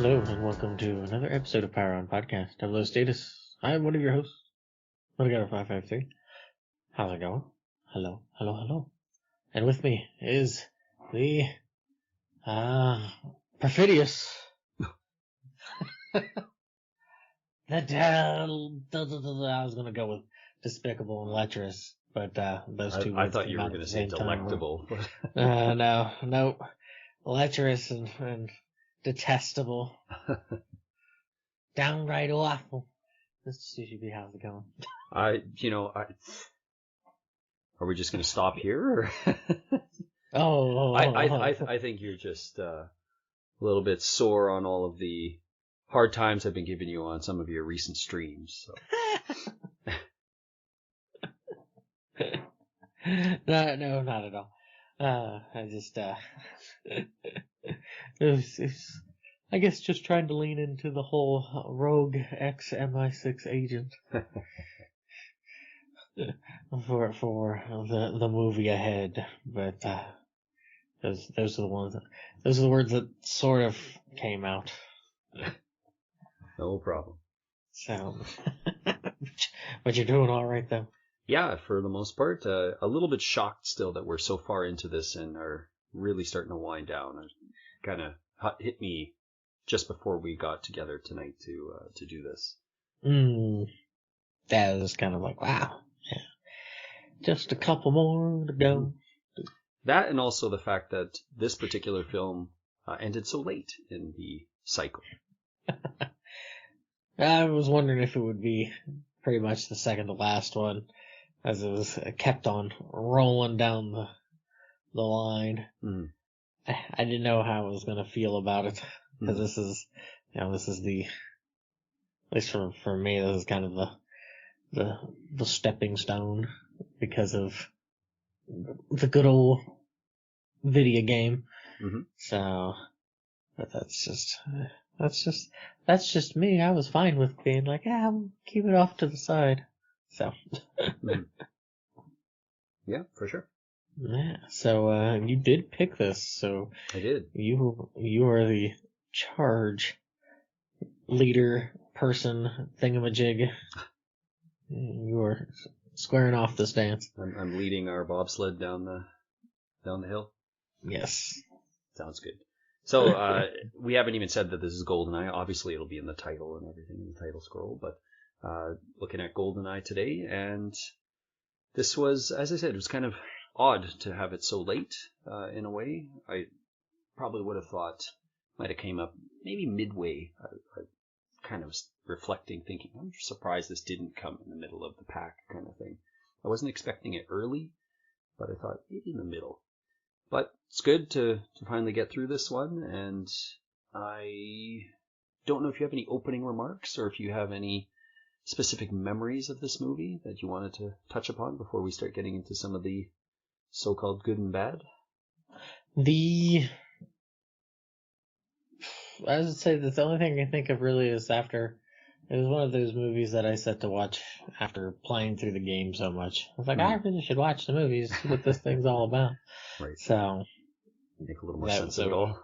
Hello, and welcome to another episode of Power On Podcast, 00Status. I am one of your hosts, Mothergutter553. How's it going? Hello, hello, hello. And with me is the, perfidious, I was gonna go with despicable and lecherous, but, those two I words thought you were going to say delectable. No. Lecherous and detestable. Downright awful. Mr. Sushi B, how's it going? Are we just going to stop here? Or? I think you're just a little bit sore on all of the hard times I've been giving you on some of your recent streams. So. No, not at all. I just, I guess just trying to lean into the whole rogue ex-MI6 agent for the movie ahead, but those are the words that sort of came out. No problem. So, but you're doing all right though. Yeah, for the most part, a little bit shocked still that we're so far into this and are really starting to wind down. It kind of hit me just before we got together tonight to do this. That was kind of like, wow, yeah. Just a couple more to go. That, and also the fact that this particular film ended so late in the cycle. I was wondering if it would be pretty much the second to last one, as it was kept on rolling down the line. I didn't know how I was going to feel about it, because this is the, at least for me, this is kind of the stepping stone, because of the good old video game. So, but that's just me. I was fine with being like, I'll keep it off to the side. So. Yeah, for sure. Yeah. So, you did pick this. So I did. You are the charge leader person thingamajig. You are squaring off this dance. I'm leading our bobsled down the hill. Yes. Sounds good. So we haven't even said that this is GoldenEye. Obviously, it'll be in the title and everything in the title scroll. But looking at GoldenEye today, and this was, as I said, it was kind of odd to have it so late. In a way, I probably would have thought might have came up maybe midway. I kind of reflecting, thinking, I'm surprised this didn't come in the middle of the pack, kind of thing. I wasn't expecting it early, but I thought maybe in the middle. But it's good to finally get through this one, and I don't know if you have any opening remarks or if you have any specific memories of this movie that you wanted to touch upon before we start getting into some of the so-called good and bad. I would say that the only thing I can think of really is after, it was one of those movies that I set to watch after playing through the game so much. I was like, I really should watch the movies, see what this thing's all about. Right. So. Make a little more sense of it all.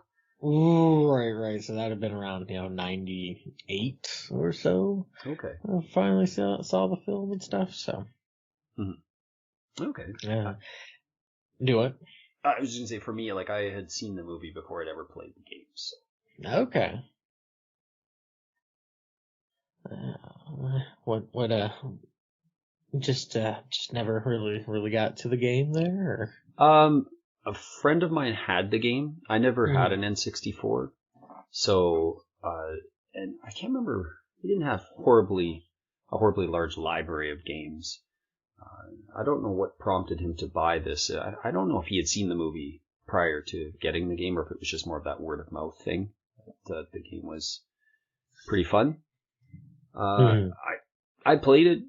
Ooh, right. So that would have been around, 98 or so. Okay. I finally saw the film and stuff, so. Okay. Yeah. Do it. I was just going to say, for me, like, I had seen the movie before I'd ever played the game, so. Okay. Just never really got to the game there, or? A friend of mine had the game. I never had an N64, so, and I can't remember, he didn't have a horribly large library of games. I don't know what prompted him to buy this. I don't know if he had seen the movie prior to getting the game, or if it was just more of that word of mouth thing. The game was pretty fun. I played it.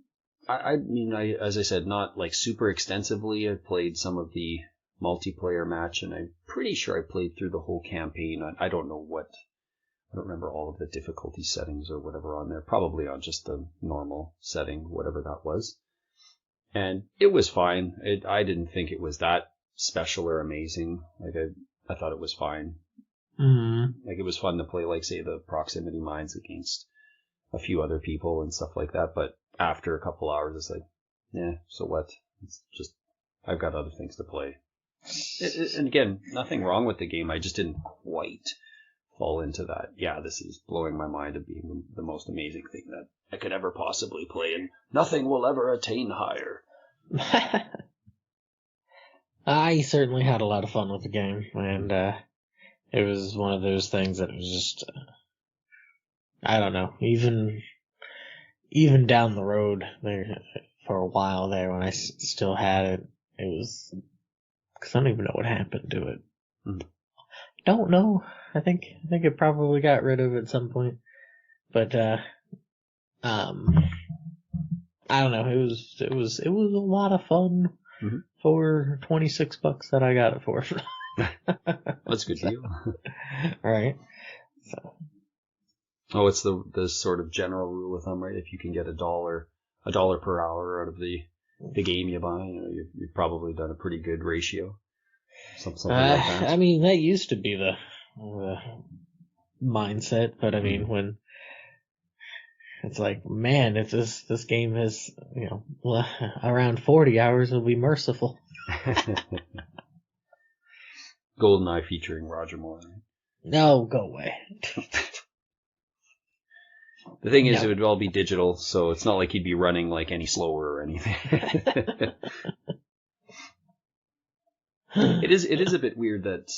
I mean, as I said, not like super extensively. I played some of the multiplayer match, and I'm pretty sure I played through the whole campaign. I don't remember all of the difficulty settings or whatever on there. Probably on just the normal setting, whatever that was. And it was fine. I didn't think it was that special or amazing. Like I thought it was fine. Mm-hmm. Like, it was fun to play, like, say, the proximity mines against a few other people and stuff like that. But after a couple hours, it's like, yeah, so what? It's just, I've got other things to play. And again, nothing wrong with the game. I just didn't quite fall into that. Yeah, this is blowing my mind of being the most amazing thing that I could ever possibly play, and nothing will ever attain higher. I certainly had a lot of fun with the game, and it was one of those things that was just, I don't know, even down the road there for a while there when I still had it, it was, because I don't even know what happened to it. Mm-hmm. Don't know. I think it probably got rid of it at some point, but I don't know. It was a lot of fun for $26 that I got it for. That's a good deal. Right. So. Oh, it's the sort of general rule of thumb, right? If you can get $1 per hour out of the game you buy, you've probably done a pretty good ratio. Something like that. I mean, that used to be the mindset, but I mean, when it's like, man, if this game has, around 40 hours, it'll be merciful. GoldenEye featuring Roger Moore. Right? No, go away. The thing is, it would all be digital, so it's not like he'd be running like any slower or anything. It is a bit weird that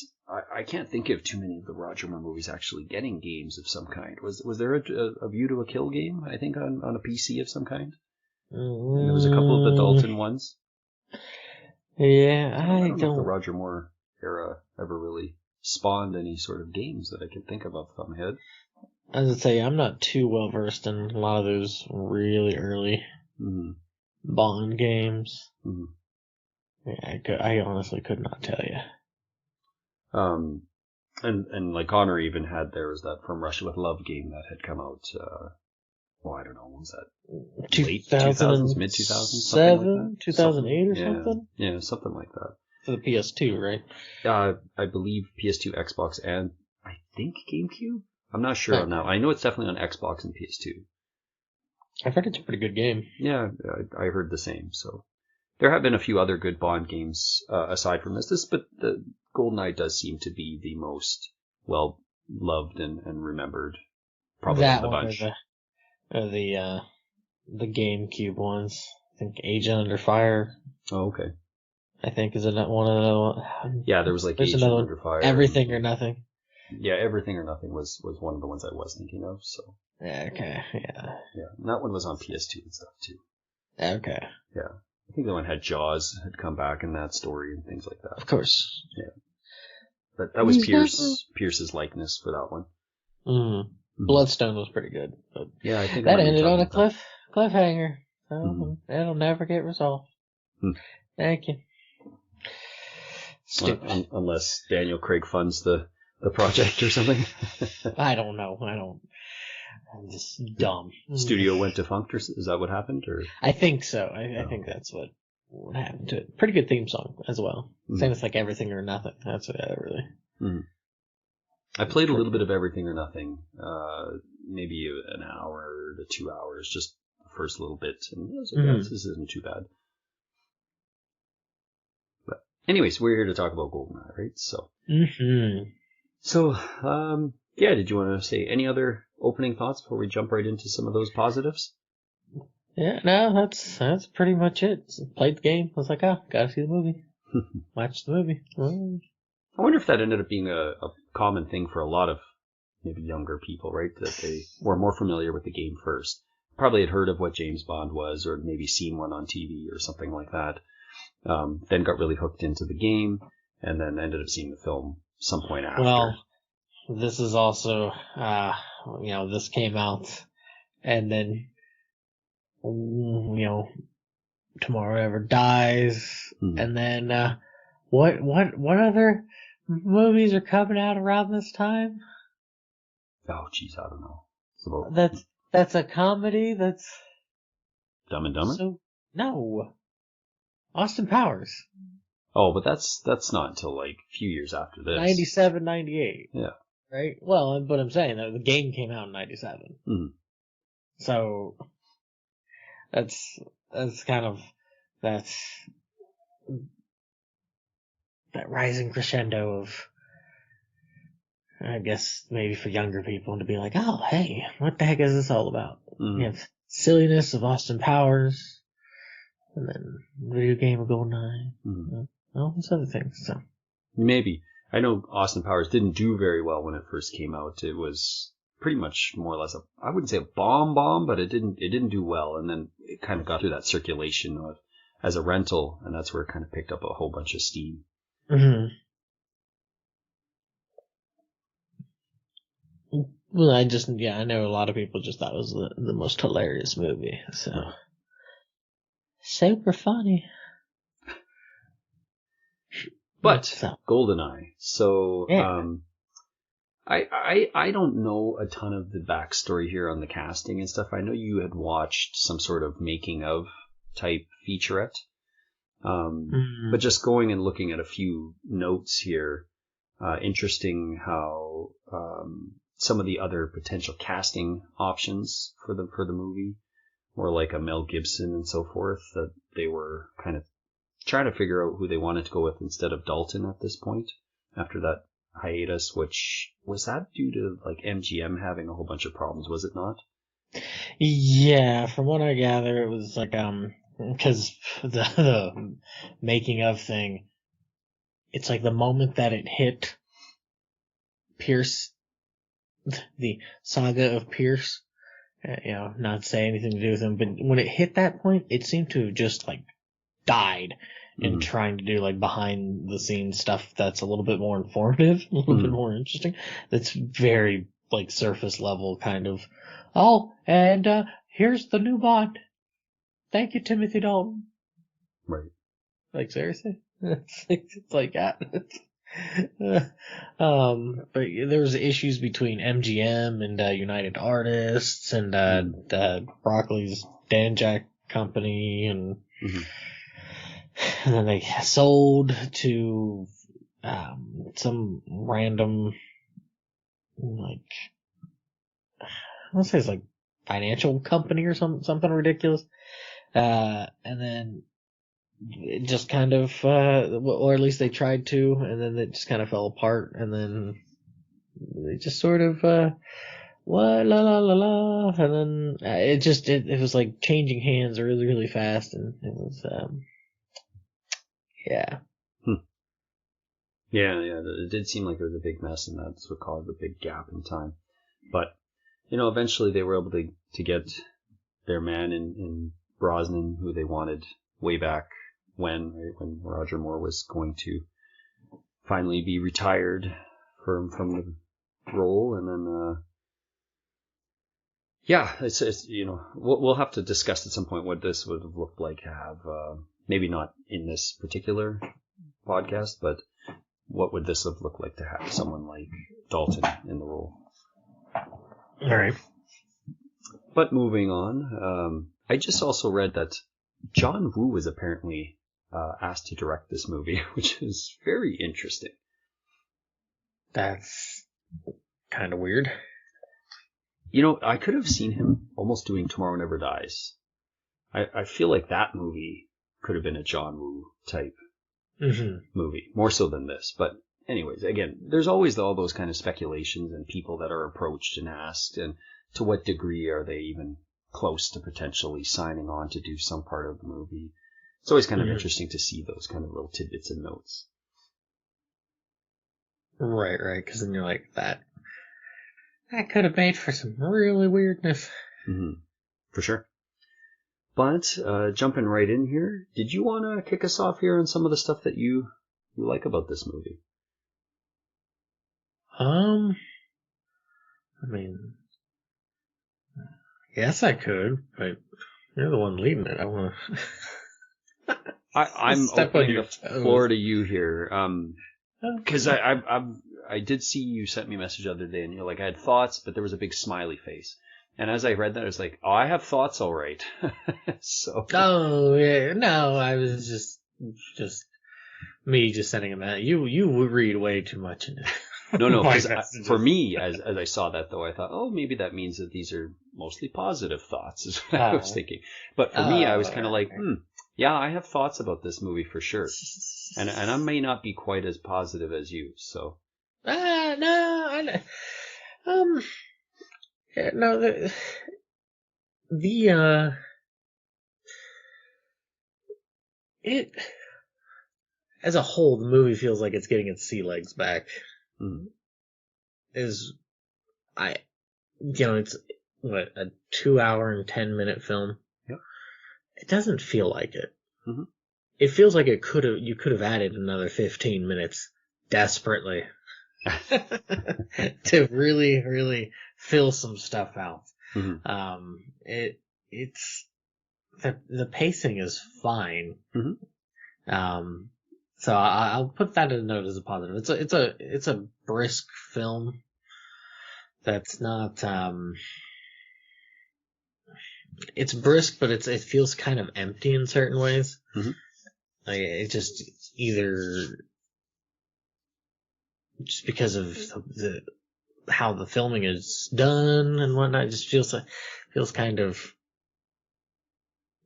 I can't think of too many of the Roger Moore movies actually getting games of some kind. Was there a View to a Kill game, I think, on a PC of some kind? And there was a couple of the Dalton ones. Yeah, I don't know if the Roger Moore era ever really spawned any sort of games that I can think of off the top of my head. As I say, I'm not too well versed in a lot of those really early Bond games. Mm-hmm. Yeah, I honestly could not tell you. And like Connor even had, there was that From Russia with Love game that had come out. I don't know, when was that? Late 2000s, mid 2000s, something like that. 2008 or something. Yeah, something like that. For the PS2, right? I believe PS2, Xbox, and I think GameCube. I'm not sure on that. I know it's definitely on Xbox and PS2. I've heard it's a pretty good game. Yeah, I heard the same. So there have been a few other good Bond games aside from this, but the GoldenEye does seem to be the most well loved and remembered, probably of the bunch. Or the GameCube ones. I think Agent Under Fire. Oh, okay. I think is one of the. Yeah, there was like Agent Under Fire. Everything or Nothing. Yeah, Everything or Nothing was one of the ones I was thinking of. So. Yeah. Okay. Yeah. Yeah, and that one was on PS2 and stuff too. Okay. Yeah, I think the one had Jaws had come back in that story and things like that. Of course. Yeah. But that was Pierce's likeness for that one. Mm-hmm. Bloodstone was pretty good. But yeah, I think that ended on a cliffhanger. So it'll never get resolved. Thank you. Stupid. Unless Daniel Craig funds the project or something. I don't know. I'm just dumb. Studio went defunct, or is that what happened? Or I think so. I think that's what happened to it. Pretty good theme song as well. Same as like Everything or Nothing. That's what I really. I played a little bit of Everything or Nothing, maybe an hour to 2 hours, just the first little bit, and I was like, this isn't too bad. But anyways, we're here to talk about GoldenEye, right? So. So, did you want to say any other opening thoughts before we jump right into some of those positives? Yeah, no, that's pretty much it. Played the game. I was like, gotta see the movie. Watch the movie. I wonder if that ended up being a common thing for a lot of maybe younger people, right? That they were more familiar with the game first. Probably had heard of what James Bond was, or maybe seen one on TV or something like that. Then got really hooked into the game, and then ended up seeing the film some point after. Well, this is also, this came out, and then, Tomorrow Never Dies, and then, what other movies are coming out around this time? Oh, jeez, I don't know. That's a comedy. That's Dumb and Dumber. So no, Austin Powers. Oh, but that's not until like a few years after this. 97, 98. Yeah. Right? Well, but I'm saying that the game came out in 97. Mm-hmm. So that's kind of that rising crescendo of, I guess, maybe for younger people to be like, oh, hey, what the heck is this all about? Mm-hmm. You have silliness of Austin Powers, and then video game of GoldenEye, all these other things. So maybe. I know Austin Powers didn't do very well when it first came out. It was pretty much more or less I wouldn't say a bomb, but it didn't do well. And then it kind of got through that circulation of, as a rental, and that's where it kind of picked up a whole bunch of steam. Mm-hmm. Well, I know a lot of people just thought it was the most hilarious movie. So super funny. But GoldenEye. So I don't know a ton of the backstory here on the casting and stuff. I know you had watched some sort of making of type featurette. But just going and looking at a few notes here, interesting how some of the other potential casting options for the movie, more like a Mel Gibson and so forth, that they were kind of trying to figure out who they wanted to go with instead of Dalton at this point after that hiatus, which was that due to like MGM having a whole bunch of problems, was it not? Yeah, from what I gather, it was like because the making of thing, it's like the moment that it hit Pierce, the saga of Pierce, not say anything to do with him, but when it hit that point, it seemed to have just like died in trying to do like behind the scenes stuff that's a little bit more informative, a little bit more interesting. That's very like surface level kind of. Oh, and here's the new Bond. Thank you, Timothy Dalton. Right. Like seriously, it's like that. But there was issues between MGM and United Artists and Broccoli's Dan Jack Company, and then they sold to some random, like, I want to say it's like financial company or something ridiculous. And then it just kind of, or at least they tried to, and then it just kind of fell apart, and then they just sort of, what, la la la la, and then it was like changing hands really, really fast, and it was, yeah. Yeah, it did seem like it was a big mess, and that's what caused a big gap in time. But, eventually they were able to get their man in Brosnan, who they wanted way back when Roger Moore was going to finally be retired from the role, and then it's we'll have to discuss at some point what this would have looked like to have, maybe not in this particular podcast, but what would this have looked like to have someone like Dalton in the role. All right. But moving on, I just also read that John Woo was apparently asked to direct this movie, which is very interesting. That's kind of weird. I could have seen him almost doing Tomorrow Never Dies. I feel like that movie could have been a John Woo type movie, more so than this. But anyways, again, there's always all those kind of speculations and people that are approached and asked, and to what degree are they even close to potentially signing on to do some part of the movie. It's always kind of interesting to see those kind of little tidbits and notes. Right, because then you're like, that could have made for some really weirdness. For sure. But jumping right in here, did you want to kick us off here on some of the stuff that you like about this movie? I mean, yes, I could, but you're the one leading it. I want to. I'm opening the floor to you here, because I did see you sent me a message the other day, and you're like, I had thoughts, but there was a big smiley face. And as I read that, I was like, oh, I have thoughts, all right. So. Oh yeah, no, I was just me just sending him out. You read way too much in it. No, because for me, as I saw that though, I thought, oh, maybe that means that these are mostly positive thoughts, is what I was thinking. But for me, I was kind of like, yeah, I have thoughts about this movie for sure, and I may not be quite as positive as you. So, no, yeah, no, it as a whole, the movie feels like it's getting its sea legs back. mm-hmm. It's what, a 2 hour and 10-minute film. Yep. It doesn't feel like it. Mm-hmm. It feels like you could have added another 15 minutes desperately to really, really fill some stuff out. Mm-hmm. It's the pacing is fine. Mm-hmm. So I'll put that in a note as a positive. It's a brisk film. That's not, it's brisk, but it feels kind of empty in certain ways. Mm-hmm. Like, it just because of how the filming is done and whatnot, it just feels kind of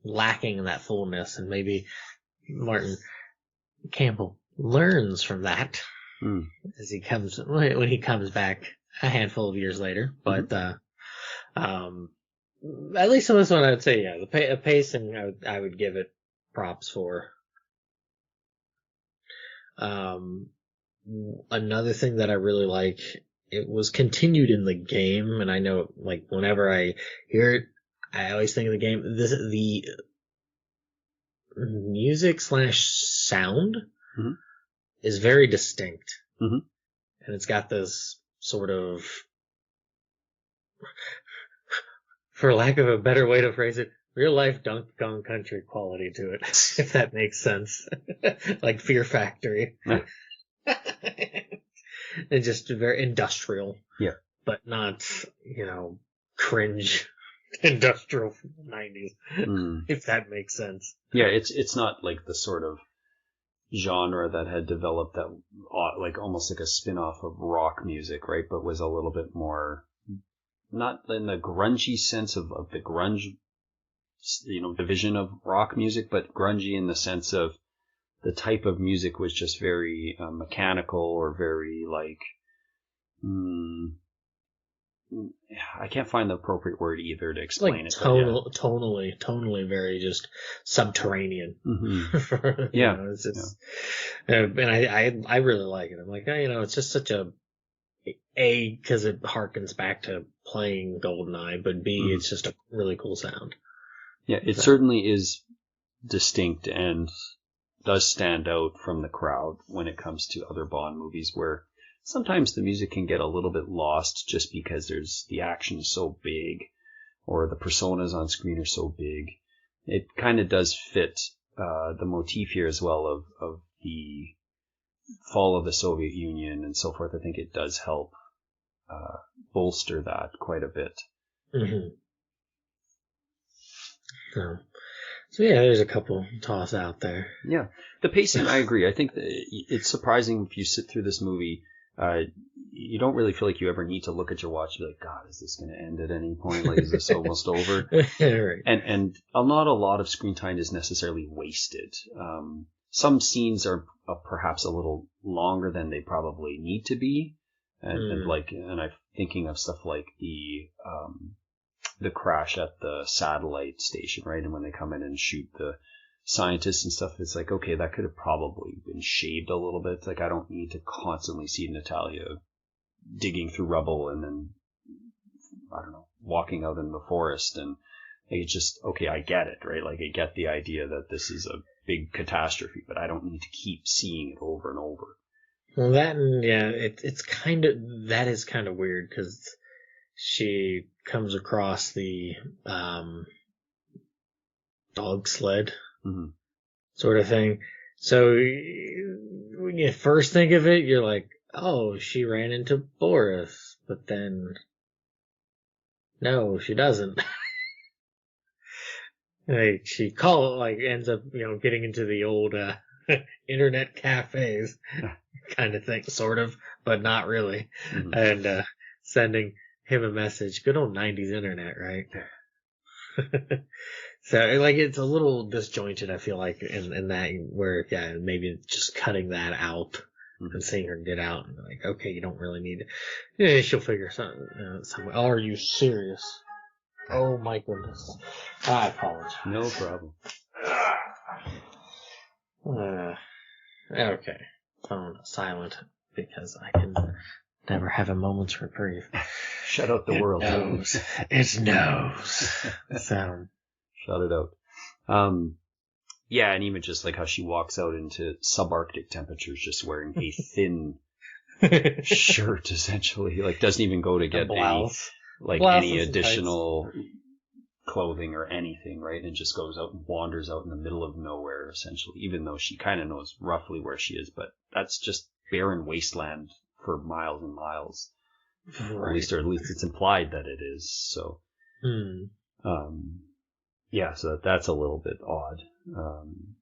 lacking in that fullness, and maybe Martin Campbell learns from that as when he comes back a handful of years later. But at least on this one, I would say, yeah, the pacing I would give it props for. Another thing that I really like, it was continued in the game, and I know, like, whenever I hear it, I always think of the game. The music / sound is very distinct, and it's got this sort of, for lack of a better way to phrase it, real life Donkey Kong Country quality to it, if that makes sense. Like Fear Factory. And just very industrial. Yeah. But not, cringe industrial from the 90s, if that makes sense. Yeah, it's not like the sort of genre that had developed that, like, almost like a spin-off of rock music, right? But was a little bit more, not in the grungy sense of the grunge, division of rock music, but grungy in the sense of the type of music was just very mechanical, or very like, I can't find the appropriate word either to explain it. Tonally very just subterranean. It's just, and I really like it. I'm like, it's just such because it harkens back to playing GoldenEye, but B, it's just a really cool sound. Yeah, it certainly is distinct and does stand out from the crowd when it comes to other Bond movies, where sometimes the music can get a little bit lost just because the action is so big, or the personas on screen are so big. It kind of does fit the motif here as well of the fall of the Soviet Union and so forth. I think it does help bolster that quite a bit. So yeah, there's a couple toss out there. Yeah, the pacing, I agree. I think it's surprising if you sit through this movie. You don't really feel like you ever need to look at your watch and be like, God, is this going to end at any point? Like, is this almost over? Right. And not a lot of screen time is necessarily wasted. Some scenes are perhaps a little longer than they probably need to be. And I'm thinking of stuff like the crash at the satellite station, right? And when they come in and shoot the scientists and stuff, it's like, okay, that could have probably been shaved a little bit. Like, I don't need to constantly see Natalia digging through rubble and then, I don't know, walking out in the forest. And it's just, okay, I get it, right? Like, I get the idea that this is a big catastrophe, but I don't need to keep seeing it over and over. Well, it's kind of, that is kind of weird, because she comes across the dog sled sort of thing. So when you first think of it, you're like, oh, she ran into Boris. But then, no, she doesn't. Like, she ends up, getting into the old internet cafes kind of thing, sort of, but not really. Mm-hmm. And sending him a message. Good old 90s internet, right? So, like, it's a little disjointed, I feel like, in that, where, yeah, maybe just cutting that out and seeing her get out, and like, okay, you don't really need it. Yeah, she'll figure something. Oh, are you serious? Oh my goodness. I apologize. No problem. Okay. Phone silent, because I can never have a moment's reprieve. Shut out the world. It knows. So. Shut it out. Yeah, and even just like how she walks out into subarctic temperatures just wearing a thin shirt, essentially. Like, doesn't even go to get any additional clothing or anything, right? And just goes out and wanders out in the middle of nowhere, essentially, even though she kind of knows roughly where she is. But that's just barren wasteland for miles and miles. Right. Or at least it's implied that it is. So, yeah, so that's a little bit odd.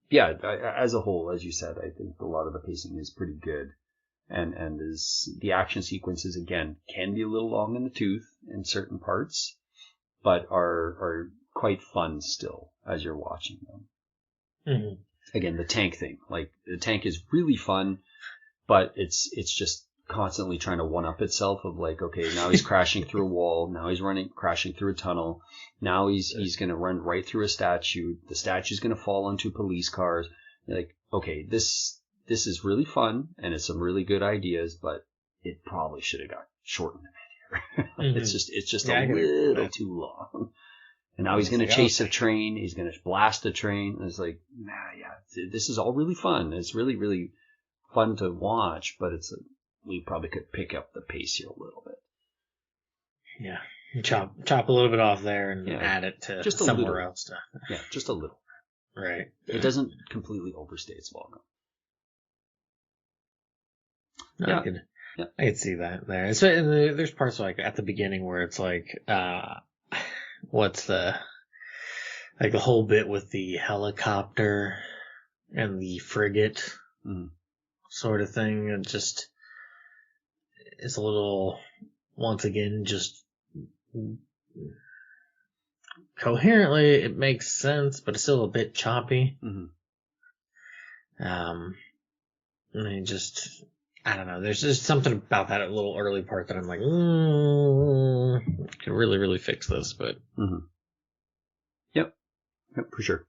Yeah, as a whole, as you said, I think a lot of the pacing is pretty good. And the action sequences, again, can be a little long in the tooth in certain parts, but are quite fun still as you're watching them. Mm-hmm. Again, the tank thing, like, the tank is really fun, but it's just constantly trying to one-up itself of like, okay, now he's crashing through a wall, now he's crashing through a tunnel, now he's going to run right through a statue, the statue's going to fall onto police cars. You're like, okay, this is really fun, and it's some really good ideas, but it probably should have got shortened a bit here. It's just a little too long. And now he's going to chase a train, he's going to blast a train, and it's like, this is all really fun. It's really, really fun to watch, but we probably could pick up the pace here a little bit. Yeah. Chop a little bit off there and add it to just somewhere else. Yeah, just a little. Right. It doesn't completely overstay its welcome. No, I could see that there. So, and there's parts like at the beginning where it's like, what's the whole bit with the helicopter and the frigate sort of thing, and just it's a little, once again, just coherently it makes sense, but it's still a bit choppy. And I don't know, there's just something about that little early part that I'm like, could really, really fix this, but Yep, for sure.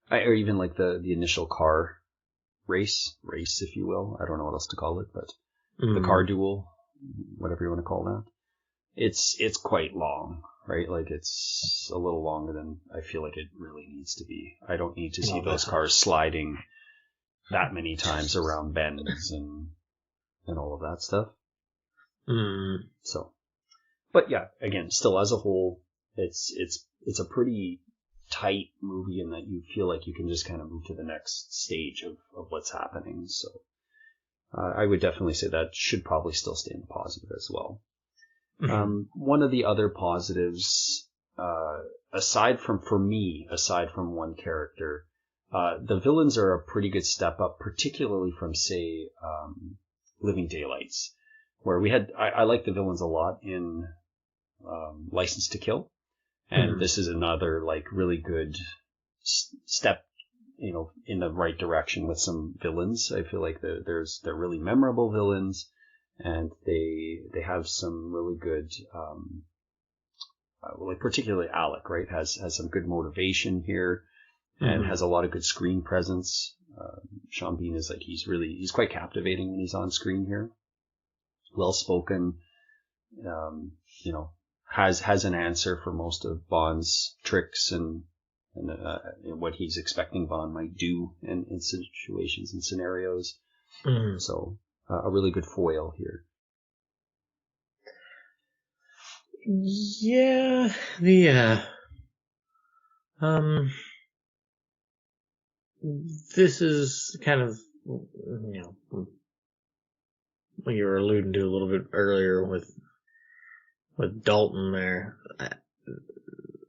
Or even like the initial car race, if you will. I don't know what else to call it, but the car duel, whatever you want to call that. It's quite long, right? Like, it's a little longer than I feel like it really needs to be. I don't need to see those cars sliding that many times around bends and all of that stuff. So, but yeah, again, still as a whole, it's a pretty tight movie in that you feel like you can just kind of move to the next stage of what's happening. So, I would definitely say that should probably still stay in the positive as well. One of the other positives, aside from one character, the villains are a pretty good step up, particularly from, say, Living Daylights, where I like the villains a lot in License to Kill, and this is another like really good step, in the right direction with some villains. I feel like they're really memorable villains, and they have some really good, like particularly Alec, right, has some good motivation here. And has a lot of good screen presence. Sean Bean is like, he's quite captivating when he's on screen here. Well spoken, has an answer for most of Bond's tricks and what he's expecting Bond might do in situations and scenarios. So a really good foil here. Yeah, this is kind of, what you were alluding to a little bit earlier with Dalton there.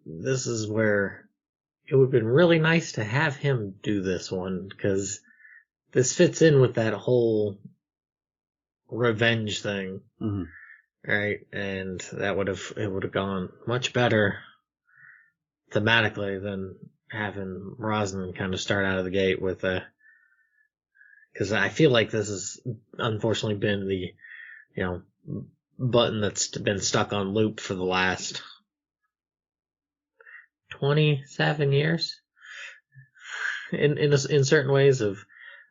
This is where it would have been really nice to have him do this one, because this fits in with that whole revenge thing, right? And it would have gone much better thematically than having Brosnan kind of start out of the gate with because I feel like this has unfortunately been the, button that's been stuck on loop for the last 27 years in certain ways of,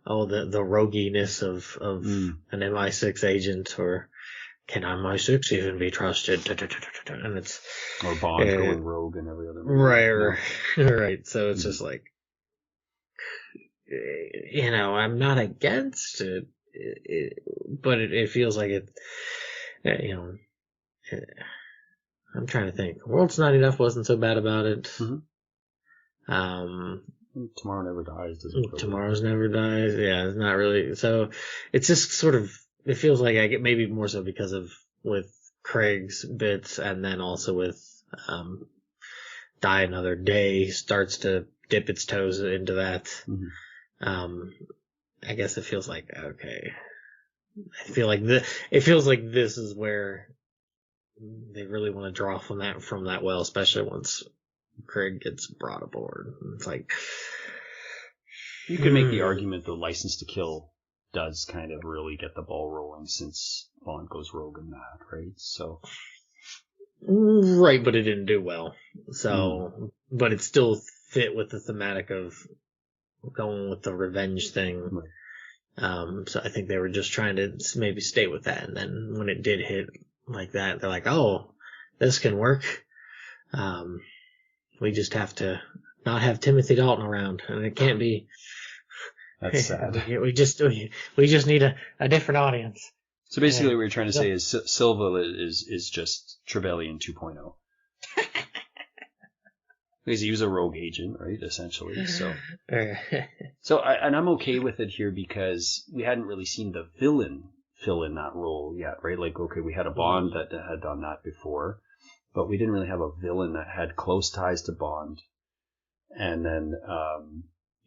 the roguiness of an MI6 agent, or can MI6 even be trusted? And it's, or Bond going rogue and every other movie. Right. So it's just like, I'm not against it, but it feels like it, I'm trying to think. World's Not Enough wasn't so bad about it. Tomorrow Never Dies doesn't. Tomorrow's Never Dies. Yeah, it's not really. So it's just sort of, it feels like I get maybe more so because of with Craig's bits, and then also with Die Another Day starts to dip its toes into that. I guess it feels like, okay. I feel like it feels like this is where they really want to draw from that well, especially once Craig gets brought aboard. It's like, you could make the argument the License to Kill does kind of really get the ball rolling since Bond goes rogue in that, right? So, right, but it didn't do well. So, but it still fit with the thematic of going with the revenge thing. Right. So I think they were just trying to maybe stay with that, and then when it did hit like that, they're like, "Oh, this can work." We just have to not have Timothy Dalton around, and it can't be. That's sad. We just need a different audience. So basically, what you're trying to say is Silva is just Trevelyan 2.0. Because he was a rogue agent, right? Essentially, so. I'm okay with it here because we hadn't really seen the villain fill in that role yet, right? Like, okay, we had a Bond that had done that before, but we didn't really have a villain that had close ties to Bond, and then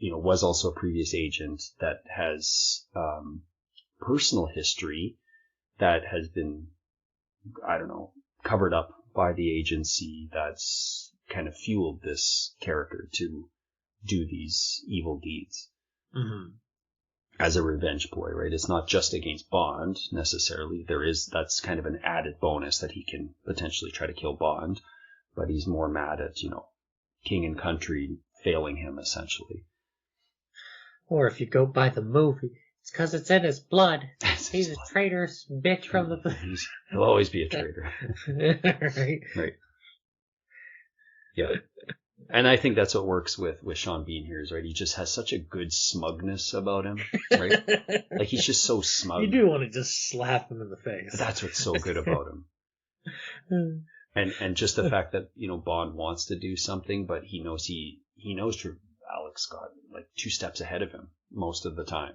was also a previous agent that has personal history that has been, I don't know, covered up by the agency that's kind of fueled this character to do these evil deeds as a revenge ploy, right? It's not just against Bond necessarily. That's kind of an added bonus that he can potentially try to kill Bond, but he's more mad at, King and Country failing him essentially. Or if you go by the movie, it's because it's in his blood. He's a traitorous bitch from the... He'll always be a traitor. Right. Yeah. And I think that's what works with Sean Bean here, is right. He just has such a good smugness about him, right? Like, he's just so smug. You do want to just slap him in the face. That's what's so good about him. And just the fact that, Bond wants to do something, but he knows Alex got like 2 steps ahead of him most of the time.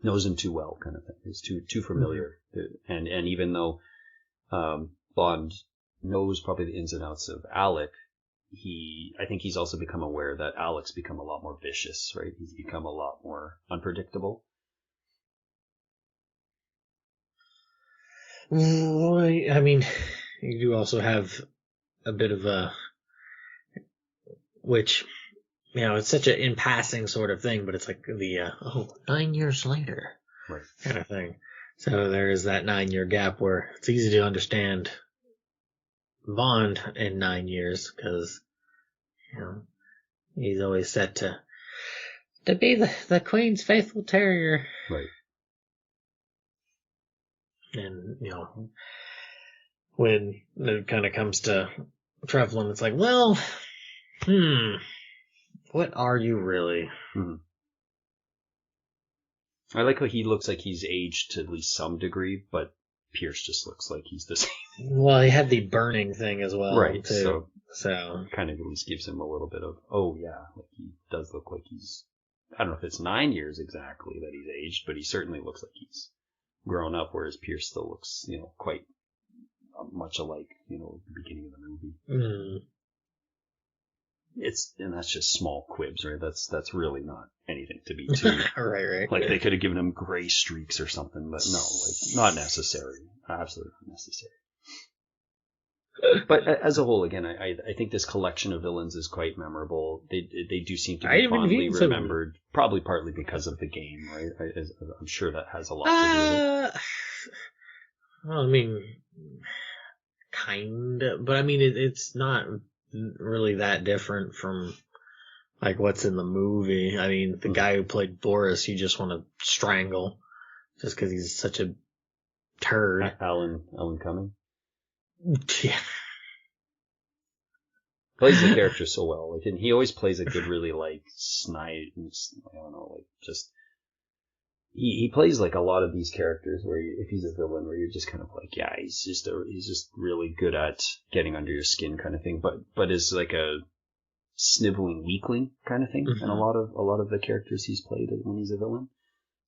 Knows him too well, kind of thing. He's too familiar. And even though Bond knows probably the ins and outs of Alec, I think he's also become aware that Alec's become a lot more vicious, right? He's become a lot more unpredictable. I mean, you do also have a bit of which, it's such an in passing sort of thing, but it's like the 9 years later, right, kind of thing. So there is that 9-year gap where it's easy to understand Bond in 9 years, because he's always set to be the Queen's faithful terrier, right? And when it kind of comes to Trevlin, it's like, well, what are you really? I like how he looks like he's aged to at least some degree, but Pierce just looks like he's the same. Well, he had the burning thing as well, right? Too. So kind of at least gives him a little bit of, like he does look like he's, I don't know if it's 9 years exactly that he's aged, but he certainly looks like he's grown up, whereas Pierce still looks, quite much alike, you know, at the beginning of the movie. Mm. And that's just small quibs, right? That's really not anything to be too. Right. Like they could have given him gray streaks or something, but no, like not necessary. Absolutely not necessary. But as a whole, again, I think this collection of villains is quite memorable. They do seem to be fondly remembered, probably partly because of the game, right? I'm sure that has a lot to do with it. Well, I mean, kind of, but I mean, it's not really that different from like what's in the movie. I mean, the guy who played Boris, you just want to strangle just because he's such a turd. Alan Cumming. Yeah. Plays the character so well. Like, and he always plays a good, really like snide. I don't know, like just he plays like a lot of these characters where if he's a villain, where you're just kind of like, yeah, he's just really good at getting under your skin kind of thing. But is like a sniveling weakling kind of thing, Mm-hmm. and a lot of the characters he's played when he's a villain.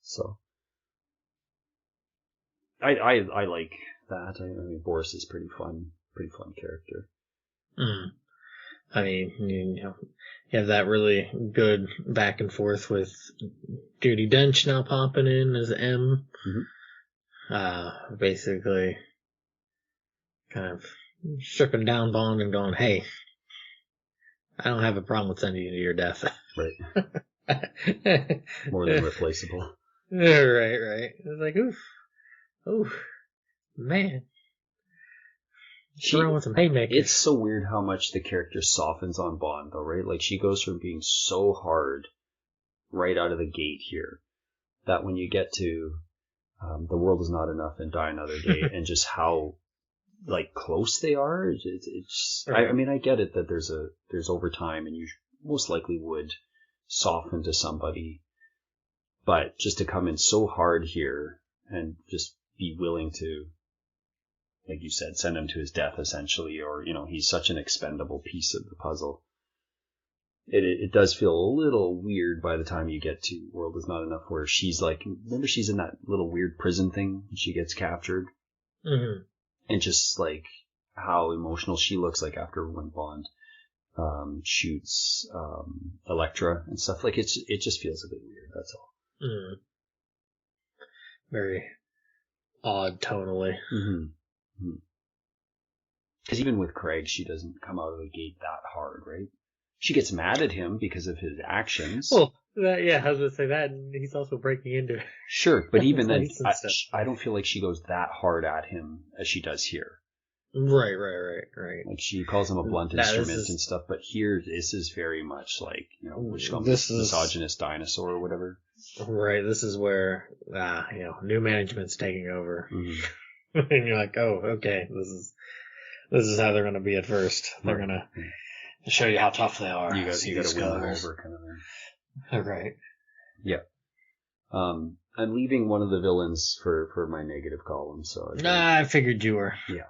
So I like that. I mean, Boris is pretty fun character. Mm. I mean, you know, you have that really good back and forth with Judi Dench now popping in as M. Mm-hmm. Basically, kind of stripping down Bond and going, "Hey, I don't have a problem with sending you to your death." Right. More than replaceable. Right. It's like, oof, man. Throwing some haymakers. It's so weird how much the character softens on Bond, though, right? Like, she goes from being so hard right out of the gate here that when you get to The World Is Not Enough and Die Another Day, and just how like close they are, it's right. I mean, I get it that there's overtime, and you most likely would soften to somebody, but just to come in so hard here and just be willing to, like you said, send him to his death, essentially, or, you know, he's such an expendable piece of the puzzle. It does feel a little weird by the time you get to World Is Not Enough, where she's like, remember she's in that little weird prison thing when she gets captured? Mm-hmm. And just like how emotional she looks like after when Bond shoots Elektra and stuff. Like, it just feels a bit weird, that's all. Mm. Very odd tonally. Mm-hmm. Because even with Craig, she doesn't come out of the gate that hard, right? She gets mad at him because of his actions. Well, yeah, I was going to say that, and he's also breaking into it. Sure, but even then, I don't feel like she goes that hard at him as she does here. Right. Like, she calls him a blunt instrument and stuff, but here, this is very much like, you know, which misogynist dinosaur or whatever. Right, this is where, you know, new management's taking over. Mm-hmm. And you're like, oh, okay, this is how they're going to be at first. They're going to show you how tough they are. You got to win them over, kind of thing. Right. Yeah. I'm leaving one of the villains for my negative column, so I figured you were. Yeah.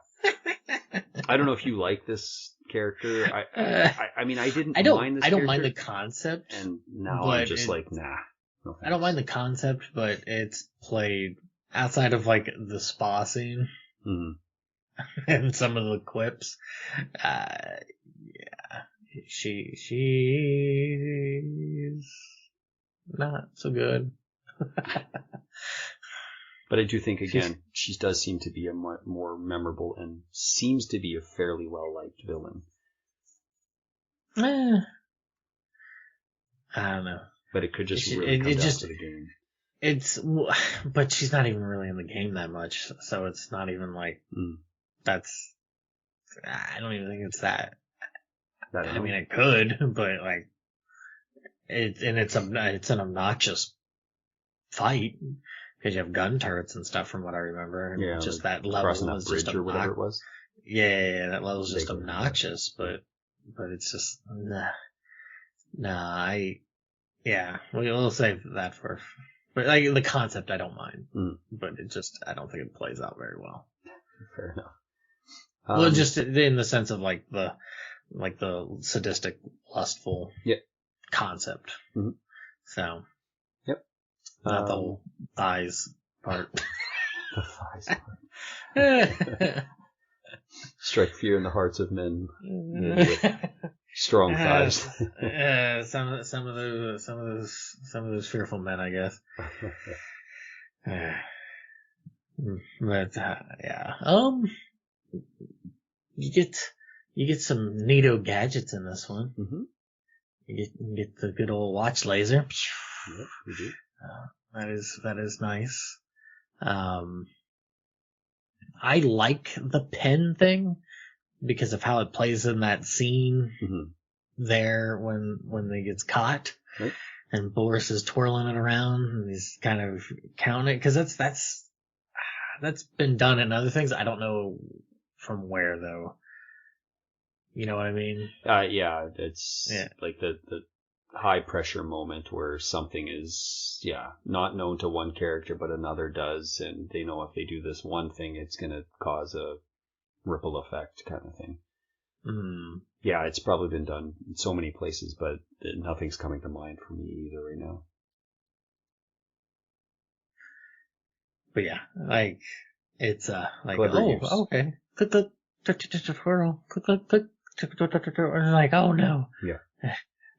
I don't know if you like this character. I mean, I didn't mind this character. I don't mind the concept. And now I'm just like, nah. No thanks. I don't mind the concept, but it's played outside of like the spa scene and some of the quips. Yeah, she's not so good. But I do think, again, she does seem to be a more memorable and seems to be a fairly well-liked villain. I don't know. But it could just really come down to the game. But she's not even really in the game that much, so it's not even like, that's, I don't even think it's that. I mean, it could, but like, it's an obnoxious fight. Because you have gun turrets and stuff, from what I remember, and just like that level was just or whatever it was. Yeah, that level's just obnoxious. But it's just we'll save that for. But like the concept, I don't mind. But I don't think it plays out very well. Fair enough. Well, just in the sense of like the sadistic, lustful concept. Mm-hmm. So. Not the whole thighs part. The thighs part. Strike fear in the hearts of men with strong thighs. Some of those fearful men, I guess. But yeah, you get some neato gadgets in this one. Mm-hmm. You get the good old watch laser. Yep, we do. That is nice. I like the pen thing because of how it plays in that scene there when they gets caught. Right. And Boris is twirling it around and he's kind of counting it, because that's been done in other things. I don't know from where though. You know what I mean? Yeah, it's like the high pressure moment where something is not known to one character but another does, and they know if they do this one thing it's going to cause a ripple effect kind of thing. Yeah, it's probably been done in so many places, but nothing's coming to mind for me either right now. But yeah, like it's like clever use. Okay, click the twirl, click, and like, oh no, yeah,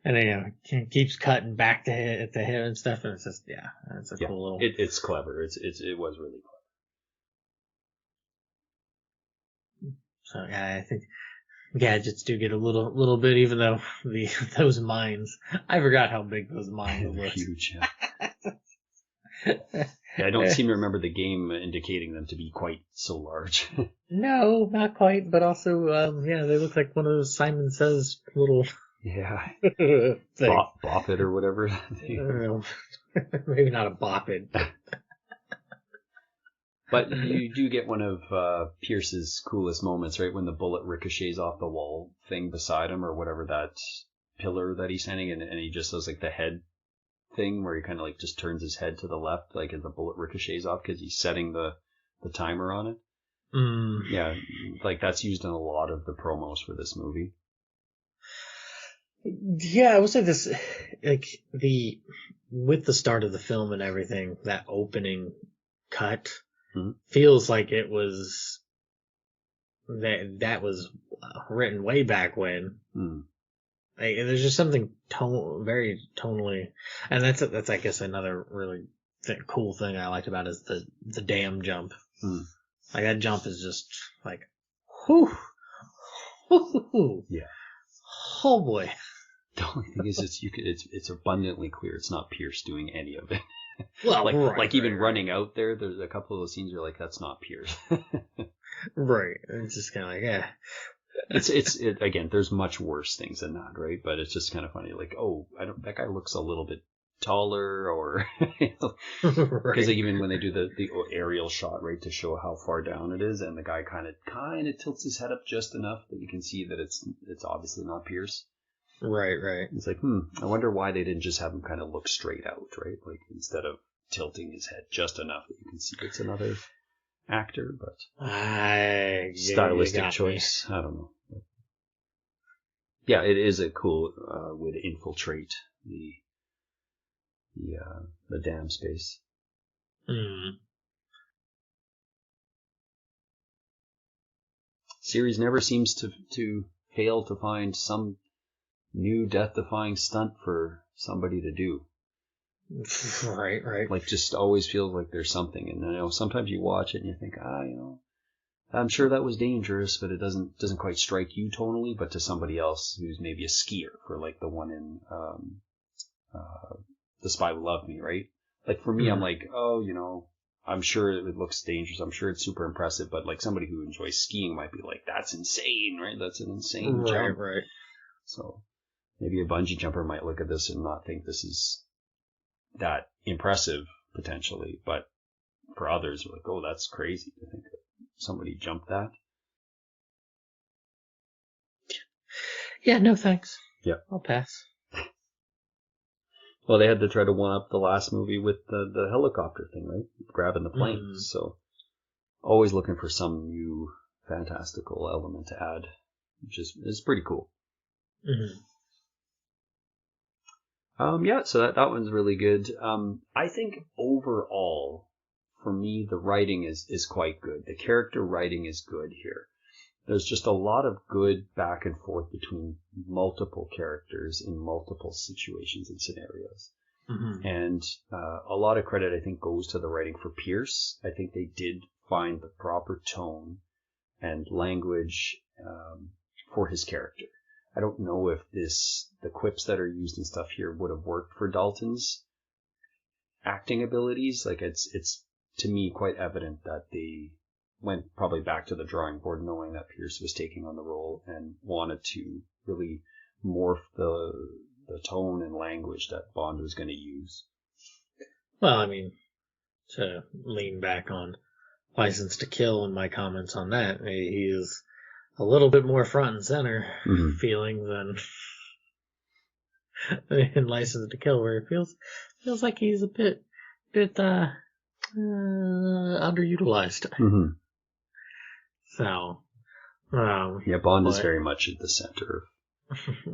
and then it keeps cutting back to him and stuff, and it's just it's a cool little. It's clever. It was really clever. So yeah, I think gadgets do get a little bit, even though those mines, I forgot how big those mines were. Huge. Yeah, I don't seem to remember the game indicating them to be quite so large. No, not quite, but also, they look like one of those Simon Says little... Yeah. Bop it or whatever. Maybe not a bop it. But you do get one of Pierce's coolest moments, right? When the bullet ricochets off the wall thing beside him, or whatever that pillar that he's standing in, and he just does like the head thing where he kind of like just turns his head to the left, like as the bullet ricochets off, because he's setting the timer on it. Yeah, like that's used in a lot of the promos for this movie. Yeah, I would say this, like with the start of the film and everything, that opening cut feels like it was that was written way back when. Like, there's just something very tonally, and that's I guess another really cool thing I liked about it is the damn jump. Like that jump is just like, whoo, yeah. Oh boy. The only thing is, it's abundantly clear it's not Pierce doing any of it. Well, even running out there, there's a couple of those scenes you're like, that's not Pierce. Right. It's just kind of like, It's again, there's much worse things than that, right? But it's just kind of funny, like, that guy looks a little bit taller, or because like, even when they do the aerial shot, right, to show how far down it is, and the guy kind of tilts his head up just enough that you can see that it's obviously not Pierce. Right. It's like, I wonder why they didn't just have him kind of look straight out, right? Like, instead of tilting his head just enough that you can see it's another actor, but stylistic choice. I don't know. Yeah, it is a cool way to infiltrate the dam space. Series never seems to fail to find some new death-defying stunt for somebody to do. Right. Like, just always feels like there's something, and I know sometimes you watch it and you think, I'm sure that was dangerous, but it doesn't quite strike you tonally, but to somebody else who's maybe a skier, for like the one in The Spy Who Loved Me, right? Like, for me, I'm like, I'm sure it looks dangerous, I'm sure it's super impressive, but like somebody who enjoys skiing might be like, that's insane, right? That's an insane jump. Right. So maybe a bungee jumper might look at this and not think this is that impressive, potentially, but for others, like, oh, that's crazy to think that somebody jumped that. Yeah, no thanks. Yeah. I'll pass. Well, they had to try to one up the last movie with the helicopter thing, right? Grabbing the plane. So always looking for some new fantastical element to add, which is pretty cool. So that one's really good. I think overall, for me, the writing is quite good. The character writing is good here. there's just a lot of good back and forth between multiple characters in multiple situations and scenarios. Mm-hmm. And a lot of credit, I think, goes to the writing for Pierce. I think they did find the proper tone and language for his character. I don't know if the quips that are used and stuff here would have worked for Dalton's acting abilities. Like it's to me quite evident that they went probably back to the drawing board knowing that Pierce was taking on the role and wanted to really morph the tone and language that Bond was going to use. Well, I mean, to lean back on License to Kill and my comments on that, he is a little bit more front and center feeling than in License to Kill, where it feels like he's a bit underutilized. Mm-hmm. So, Bond is very much at the center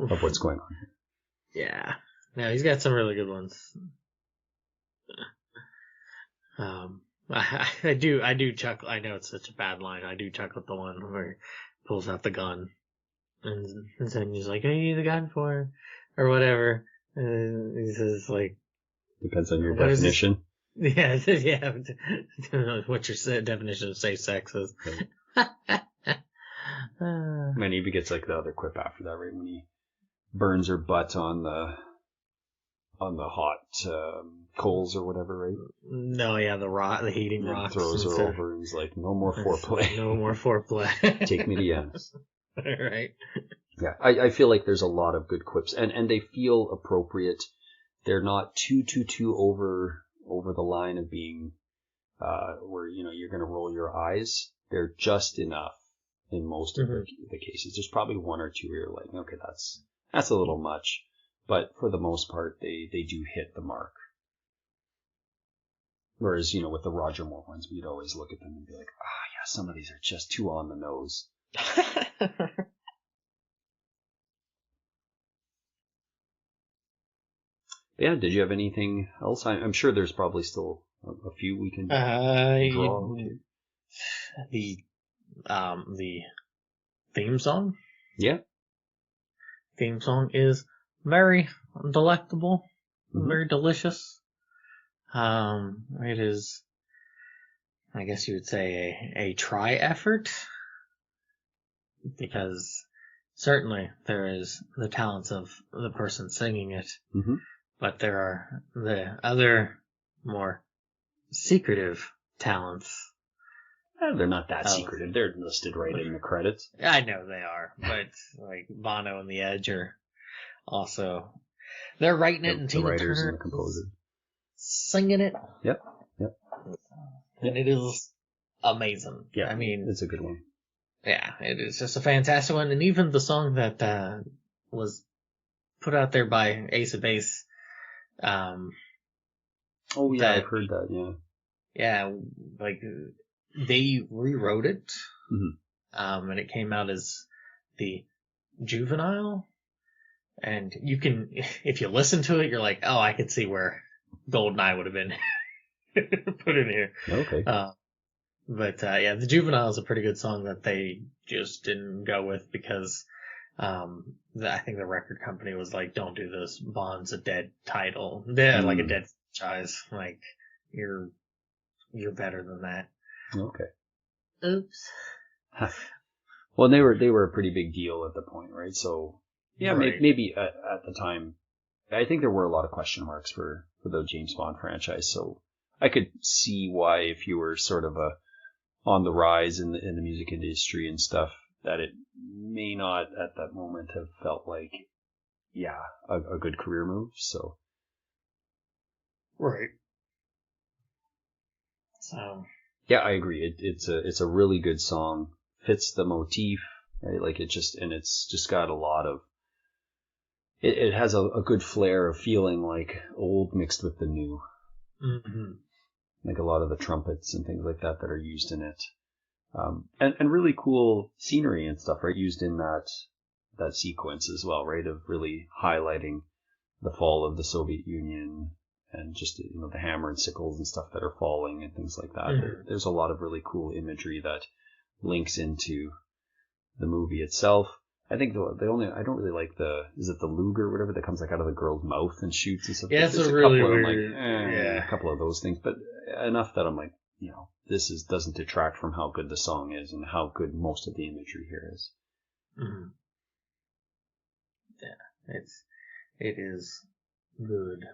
of what's going on here. Yeah, no, he's got some really good ones. I do chuckle. I know it's such a bad line. I do chuckle at the one where he pulls out the gun and then he's like, "Hey, the gun for," or whatever. He says like, depends on your definition. Yeah. What your definition of safe sex is. Right. And he even gets like the other quip after that, right? When he burns her butt on the hot coals or whatever, right? No, yeah, the heating rocks. Throws her over and he's like, "No more foreplay. No more foreplay. Take me to Yanis." Right. Yeah, I feel like there's a lot of good quips, and they feel appropriate. They're not too over the line of being where you're going to roll your eyes. They're just enough in most of the cases. There's probably one or two where you're like, okay, that's a little much, but for the most part, they do hit the mark. Whereas, with the Roger Moore ones, we'd always look at them and be like, yeah, some of these are just too on the nose. Yeah, did you have anything else? I'm sure there's probably still a few we can draw. The theme song? Yeah. Theme song is very delectable, very delicious. It is, I guess you would say, a try effort, because certainly there is the talents of the person singing it, but there are the other more secretive talents. They're not that secretive. They're listed right in the credits. I know they are, but like Bono and The Edge are also, they're writing it, and Tina writers Turner and the composer singing it. Yep. And it is amazing. Yeah, I mean, it's a good one. Yeah, it is just a fantastic one, and even the song that was put out there by Ace of Base. I've heard that. Yeah. Yeah, like they rewrote it, and it came out as the Juvenile. And you can, if you listen to it, you're like, oh, I could see where GoldenEye would have been put in here. Okay. But the Juvenile is a pretty good song that they just didn't go with because I think the record company was like, don't do this. Bond's a dead title. Like a dead franchise. Like, you're better than that. Okay. Oops. Well, they were a pretty big deal at the point, right? So, yeah, right. maybe at the time, I think there were a lot of question marks for the James Bond franchise. So I could see why, if you were sort of on the rise in the music industry and stuff, that it may not at that moment have felt like, a good career move. So. Right. So. Yeah, I agree. It's a really good song. Fits the motif, right? Like it's just got a lot of, it has a good flair of feeling like old mixed with the new. Mm-hmm. Like a lot of the trumpets and things like that are used in it. And really cool scenery and stuff, right? Used in that sequence as well, right? Of really highlighting the fall of the Soviet Union and just, the hammer and sickles and stuff that are falling and things like that. Mm-hmm. There's a lot of really cool imagery that links into the movie itself. I think I don't really like is it the Luger or whatever that comes like out of the girl's mouth and shoots and stuff. Yeah, it's There's a really couple weird. a couple of those things, but enough that I'm like, this doesn't detract from how good the song is and how good most of the imagery here is. Mm-hmm. Yeah, it is good.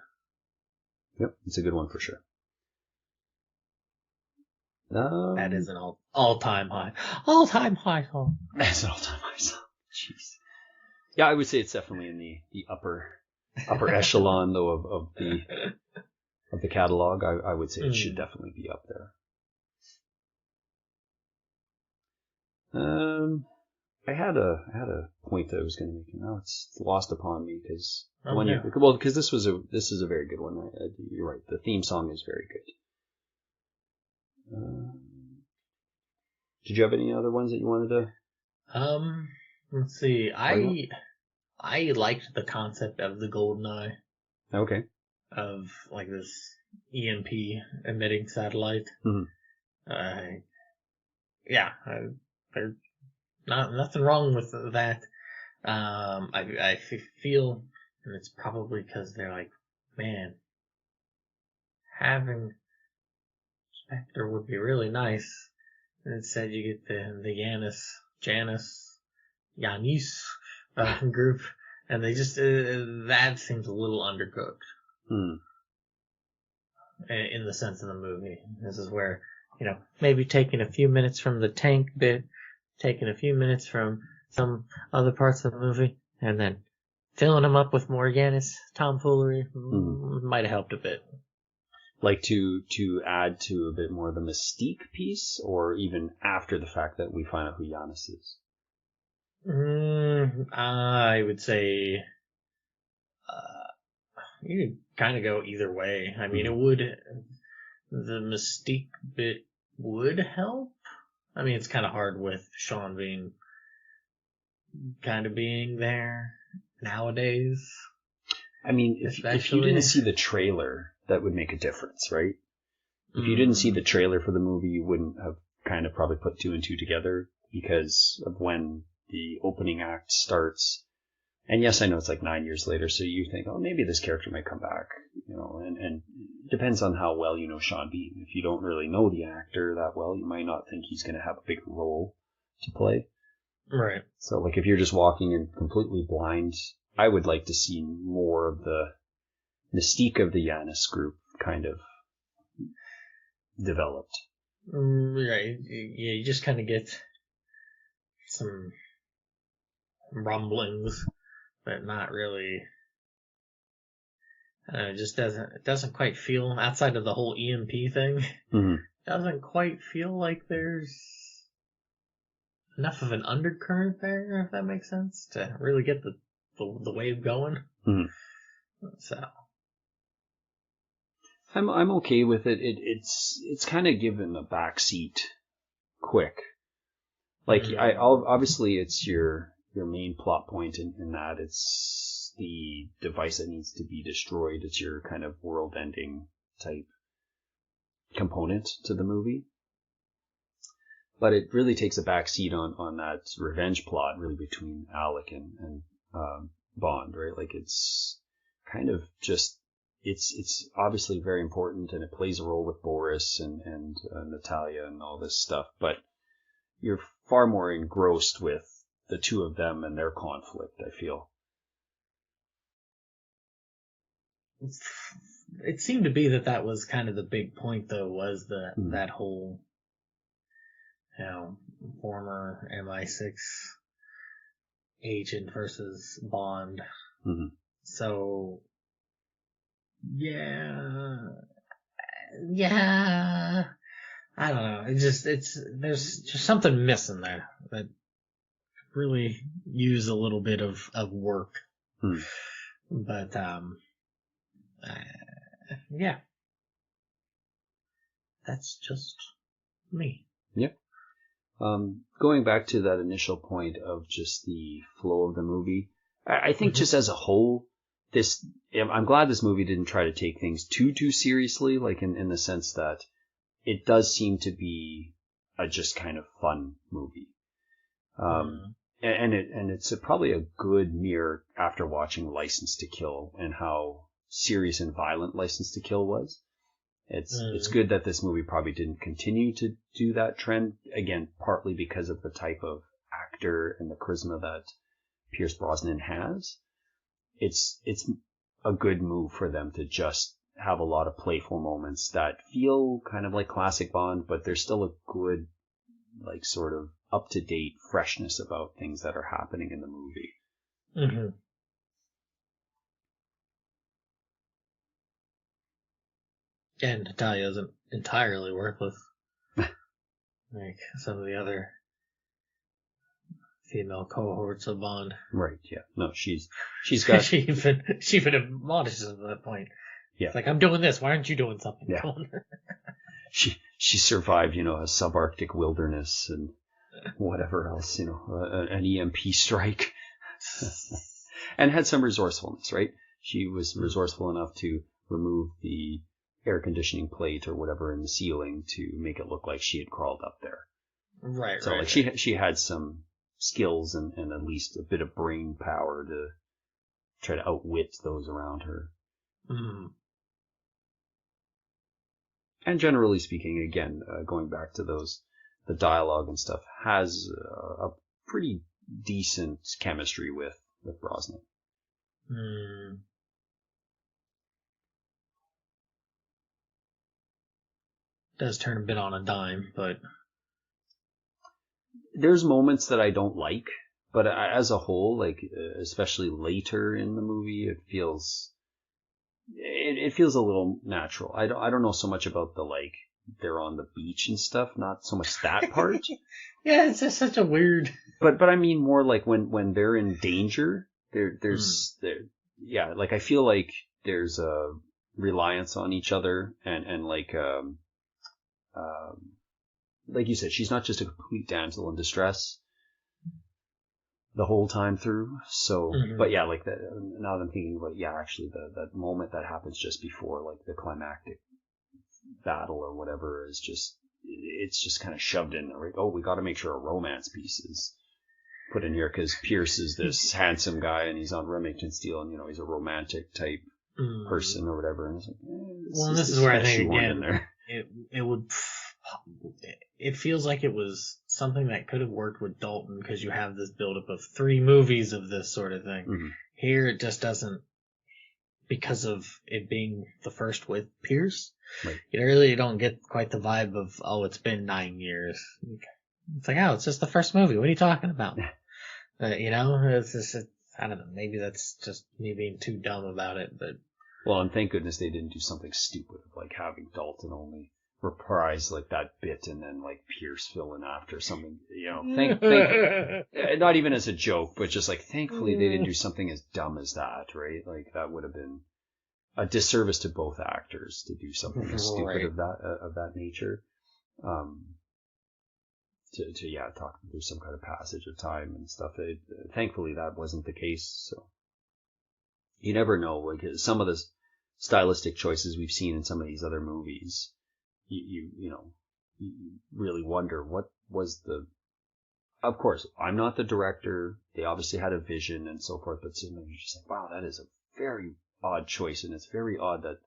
Yep, it's a good one for sure. That is an all-time high. All-time high song. That's an all-time high song. Jeez. Yeah, I would say it's definitely in the upper echelon though of the catalog. I would say it should definitely be up there. I had a point that I was going to make, and now it's lost upon me because because this is a very good one. You're right. The theme song is very good. Did you have any other ones that you wanted to? Let's see. I liked the concept of the GoldenEye. Okay. Of like this EMP emitting satellite. Mm-hmm. There's nothing wrong with that. I feel, and it's probably because they're like, man, having Spectre would be really nice. And instead you get the Yanis group, and they just that seems a little undercooked. In the sense of the movie, this is where maybe taking a few minutes from the tank bit, taking a few minutes from some other parts of the movie, and then filling them up with more Yanis tomfoolery might have helped a bit. Like to add to a bit more of the mystique piece, or even after the fact that we find out who Yanis is? I would say you could kind of go either way. I mean, the mystique bit would help. I mean, it's kind of hard with Sean being there nowadays. I mean, if you didn't see the trailer, that would make a difference, right? If you didn't see the trailer for the movie, you wouldn't have kind of probably put two and two together because of when the opening act starts. And yes, I know it's like 9 years later, so you think, oh, maybe this character might come back, and it depends on how well you know Sean Bean. If you don't really know the actor that well, you might not think he's going to have a big role to play. Right. So, like, if you're just walking in completely blind, I would like to see more of the mystique of the Yanis group kind of developed. Right. Yeah, you just kind of get some rumblings, but not really. It just doesn't quite feel, outside of the whole EMP thing, doesn't quite feel like there's enough of an undercurrent there, if that makes sense, to really get the wave going. So I'm okay with it. It's kind of given a backseat quick. Like obviously it's your main plot point in that it's the device that needs to be destroyed. It's your kind of world-ending type component to the movie. But it really takes a backseat on that revenge plot, really, between Alec and Bond, right? Like, it's kind of just, it's obviously very important, and it plays a role with Boris and Natalia and all this stuff, but you're far more engrossed with the two of them and their conflict, I feel. It seemed to be that was kind of the big point, though, was that whole, former MI6 agent versus Bond. So, yeah, I don't know. There's just something missing there that really use a little bit of work. But, yeah, that's just me. Yep. Going back to that initial point of just the flow of the movie, I think just as a whole, I'm glad this movie didn't try to take things too seriously, like in the sense that it does seem to be a just kind of fun movie. And it's probably a good mirror after watching License to Kill and how serious and violent License to Kill was. It's good that this movie probably didn't continue to do that trend, again, partly because of the type of actor and the charisma that Pierce Brosnan has. It's a good move for them to just have a lot of playful moments that feel kind of like classic Bond, but there's still a good, like, sort of up-to-date freshness about things that are happening in the movie. Mm-hmm. And Natalia isn't entirely worthless. Like some of the other female cohorts of Bond. Right, yeah. No, she's got... she even admonishes at that point. Yeah. It's like, I'm doing this, why aren't you doing something? Yeah. She survived, a subarctic wilderness and whatever else, an EMP strike. And had some resourcefulness, right? She was resourceful enough to remove the air conditioning plate or whatever in the ceiling to make it look like she had crawled up there. Right, so right. Like she had some skills and at least a bit of brain power to try to outwit those around her. Mm-hmm. And generally speaking, again, going back to the dialogue and stuff, has a pretty decent chemistry with Brosnan. Mm. Does turn a bit on a dime, but there's moments that I don't like, but as a whole, like especially later in the movie, it feels a little natural. I don't know so much about the, like, they're on the beach and stuff, not so much that part. Yeah, it's just such a weird. But I mean more like when they're in danger, there's like I feel like there's a reliance on each other and like you said, she's not just a complete damsel in distress the whole time through. So, but yeah, like that. Now that I'm thinking about it, yeah, actually, that moment that happens just before, like, the climactic battle or whatever is it's just kind of shoved in there, right? Oh, we got to make sure a romance piece is put in here because Pierce is this handsome guy and he's on Remington Steel and he's a romantic type person or whatever. And it's like, this is where I think again it feels like it was something that could have worked with Dalton because you have this buildup of 3 movies of this sort of thing. Mm-hmm. Here it just doesn't, because of it being the first with Pierce. Right. You really don't get quite the vibe of, oh, it's been 9 years. It's like, oh, it's just the first movie. What are you talking about? It's just, I don't know. Maybe that's just me being too dumb about it, but. Well, and thank goodness they didn't do something stupid like having Dalton only reprise like that bit and then like Pierce fill in after something, thankfully, not even as a joke, but just like thankfully they didn't do something as dumb as that, right? Like that would have been a disservice to both actors to do something as stupid of that nature. To talk through some kind of passage of time and stuff. Thankfully that wasn't the case. So you never know. Like some of the stylistic choices we've seen in some of these other movies. You really wonder what was the. Of course, I'm not the director. They obviously had a vision and so forth, but you're just like, wow, that is a very odd choice, and it's very odd that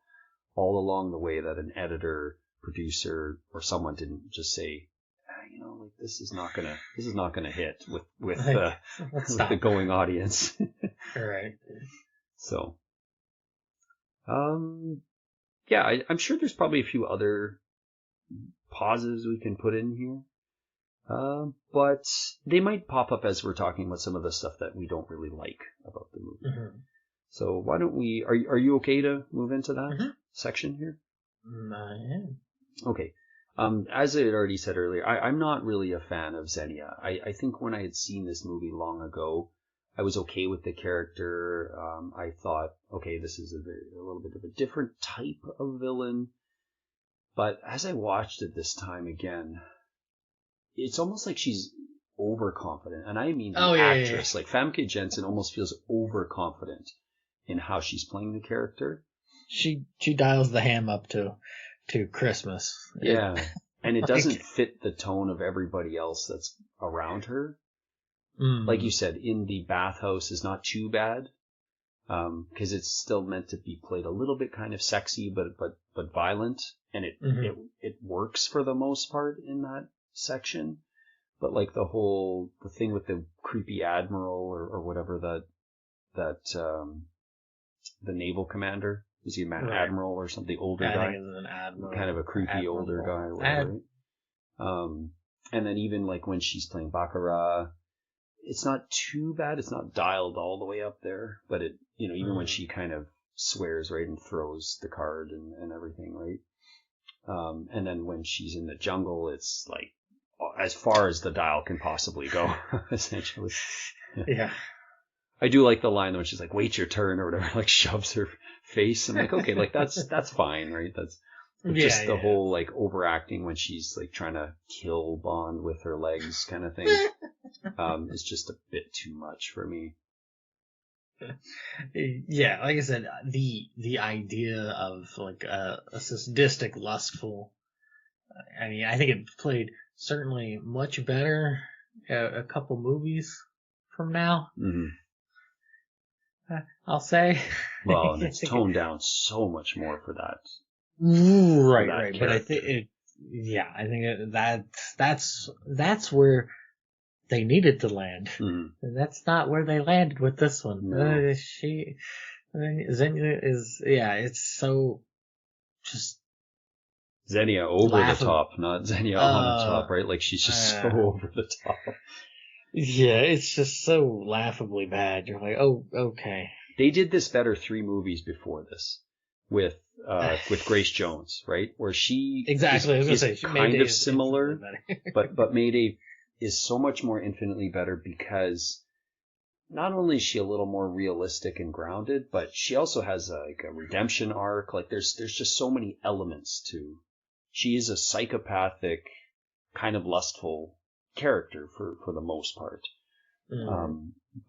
all along the way that an editor, producer, or someone didn't just say, like this is not gonna hit with the going audience. All right. So, yeah, I'm sure there's probably a few other pauses we can put in here. But they might pop up as we're talking about some of the stuff that we don't really like about the movie. Mm-hmm. So why don't we, are you okay to move into that section here? I am. Okay. As I had already said earlier, I'm not really a fan of Xenia. I think when I had seen this movie long ago, I was okay with the character. I thought, okay, this is a little bit of a different type of villain. But as I watched it this time again, it's almost like she's overconfident. And I mean the actress. Yeah. Like Famke Janssen almost feels overconfident in how she's playing the character. She dials the ham up to Christmas. Yeah. And it doesn't fit the tone of everybody else that's around her. like you said, in the bathhouse is not too bad. Because it's still meant to be played a little bit kind of sexy, but violent, and it works for the most part in that section. But like the thing with the creepy admiral or whatever that the naval commander, is he an admiral or something, older guy? I think it's an admiral, kind of a creepy older guy or whatever. Right? And then even like when she's playing baccarat, it's not too bad. It's not dialed all the way up there, but it, even when she kind of swears, right, and throws the card and everything, right? And then when she's in the jungle, it's like as far as the dial can possibly go, essentially. Yeah. I do like the line when she's like, "Wait your turn" or whatever, like shoves her face. I'm like, okay, like that's fine, right? That's just the whole like overacting when she's like trying to kill Bond with her legs kind of thing. It's just a bit too much for me. Yeah, like I said, the idea of like a sadistic, lustful. I mean, I think it played certainly much better a couple movies from now. Mm-hmm. I'll say. Well, and it's toned down so much more for that. Right. Character. But I think I think that's where they needed to land. Mm-hmm. And that's not where they landed with this one. No. Xenia is, it's so just Xenia over the top, not Xenia on the top, right? Like she's just so over the top. Yeah, it's just so laughably bad. You're like, oh, okay. They did this better 3 movies before this with Grace Jones, right? Where she exactly. I was gonna say she kind of similar, but Mayday is so much more infinitely better because not only is she a little more realistic and grounded, but she also has a redemption arc. Like there's just so many elements to. She is a psychopathic, kind of lustful character for the most part.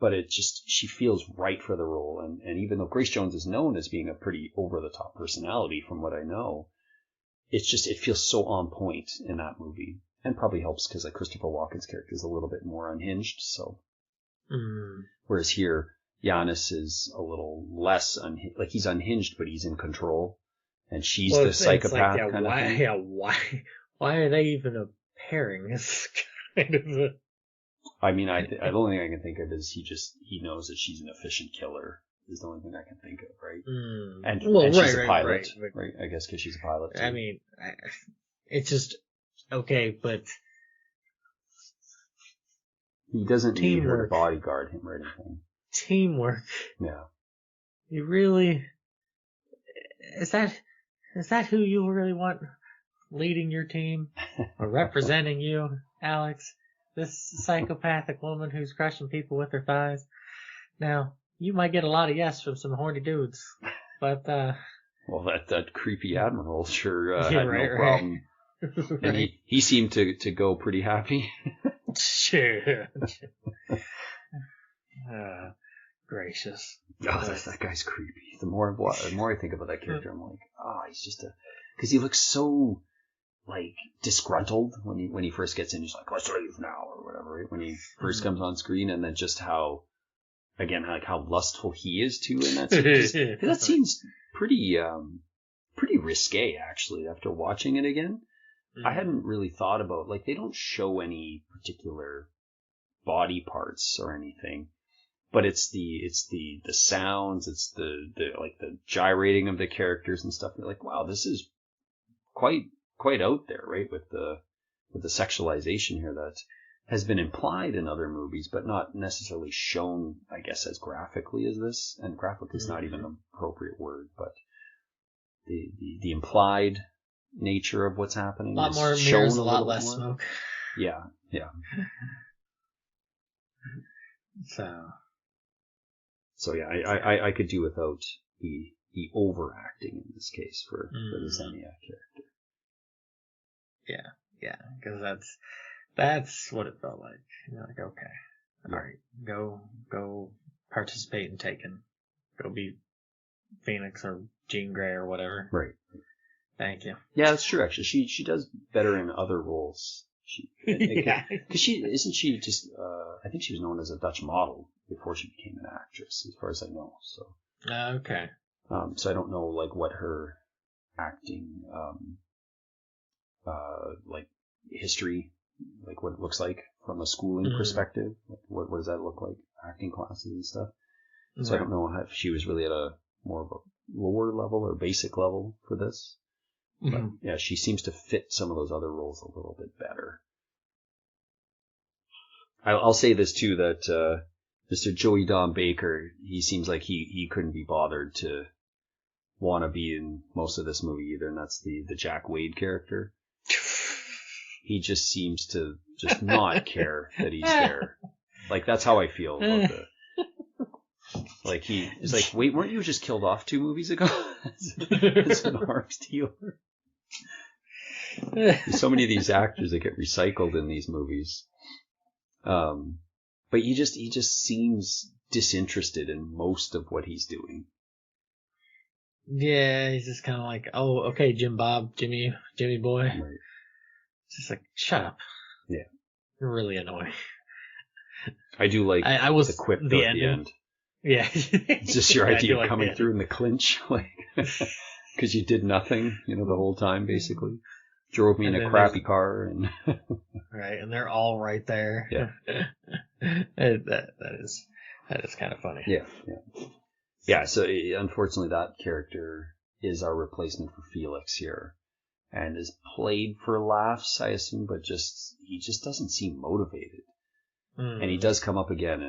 But she feels right for the role. And even though Grace Jones is known as being a pretty over the top personality from what I know, it feels so on point in that movie. And probably helps because like Christopher Walken's character is a little bit more unhinged. So, whereas here, Giannis is a little less like he's unhinged, but he's in control. And she's the psychopath kind of thing. Yeah, why are they even a pairing? It's kind of a... I mean, the only thing I can think of is he knows that she's an efficient killer. Is the only thing I can think of, right? And she's a pilot, right? I guess because she's a pilot too. I mean, it's just okay, but he doesn't need her to bodyguard him or anything. Teamwork. Yeah. You really is that who you really want leading your team or representing you, Alex? This psychopathic woman who's crushing people with her thighs. Now, you might get a lot of yes from some horny dudes, but well, that creepy admiral sure had no problem. Right. And he seemed to go pretty happy. Sure. Gracious. Oh, that guy's creepy. The more I think about that character, I'm like, he's just because he looks so like disgruntled when he first gets in. He's like, let's leave now or whatever. Right? When he first comes on screen, and then just how lustful he is too in that scene. That seems pretty risque actually. After watching it again, I hadn't really thought about like they don't show any particular body parts or anything. But it's the sounds, it's the like the gyrating of the characters and stuff. You're like, wow, this is quite out there, right? With the sexualization here that has been implied in other movies, but not necessarily shown, I guess, as graphically as this. And graphic is not even an appropriate word, but the implied nature of what's happening. A lot more mirrors, a lot less smoke. Yeah. So yeah, I could do without the overacting in this case for the Xenia character. Yeah, because that's what it felt like. You're like, okay, all right, go participate in Taken, go be Phoenix or Jean Grey or whatever. Right. Thank you. Yeah, that's true. Actually, she does better in other roles. Because she just, I think she was known as a Dutch model before she became an actress, as far as I know. So. Okay. So I don't know, like, what her acting, like, history, like, what it looks like from a schooling perspective. Like, what does that look like? Acting classes and stuff. So I don't know if she was really at a more of a lower level or basic level for this. But yeah, she seems to fit some of those other roles a little bit better. I'll say this too, that Mr. Joey Don Baker, he seems like he couldn't be bothered to want to be in most of this movie either, and that's the Jack Wade character. He just seems to just not care that he's there. Like, that's how I feel about the... Like, he is like, wait, weren't you just killed off 2 movies ago as an arms dealer? There's so many of these actors that get recycled in these movies. But he just seems disinterested in most of what he's doing. Yeah, he's just kind of like, oh, okay, Jimmy boy. Right. It's just like, shut up. Yeah. You're really annoying. I do like I was the quip the at the end. Yeah. It's just your idea of coming through in the clinch, like, because you did nothing, the whole time, basically. Drove me in a crappy car, and right, and they're all right there. Yeah. that is kind of funny. Yeah. So unfortunately, that character is our replacement for Felix here, and is played for laughs, I assume, but he just doesn't seem motivated, and he does come up again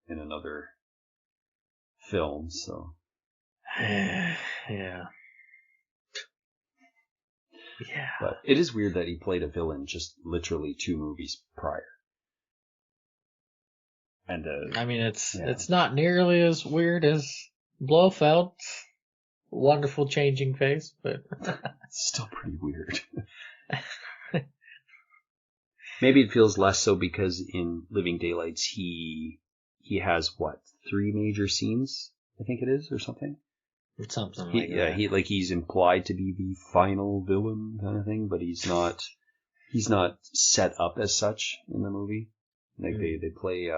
in another film. So yeah. But it is weird that he played a villain just literally 2 movies prior. And I mean, it's not nearly as weird as Blofeld's wonderful changing face, but it's still pretty weird. Maybe it feels less so because in Living Daylights he has 3 major scenes, I think it is, or something. Something like that. Yeah, he's implied to be the final villain kind of thing, but he's not set up as such in the movie. Like they play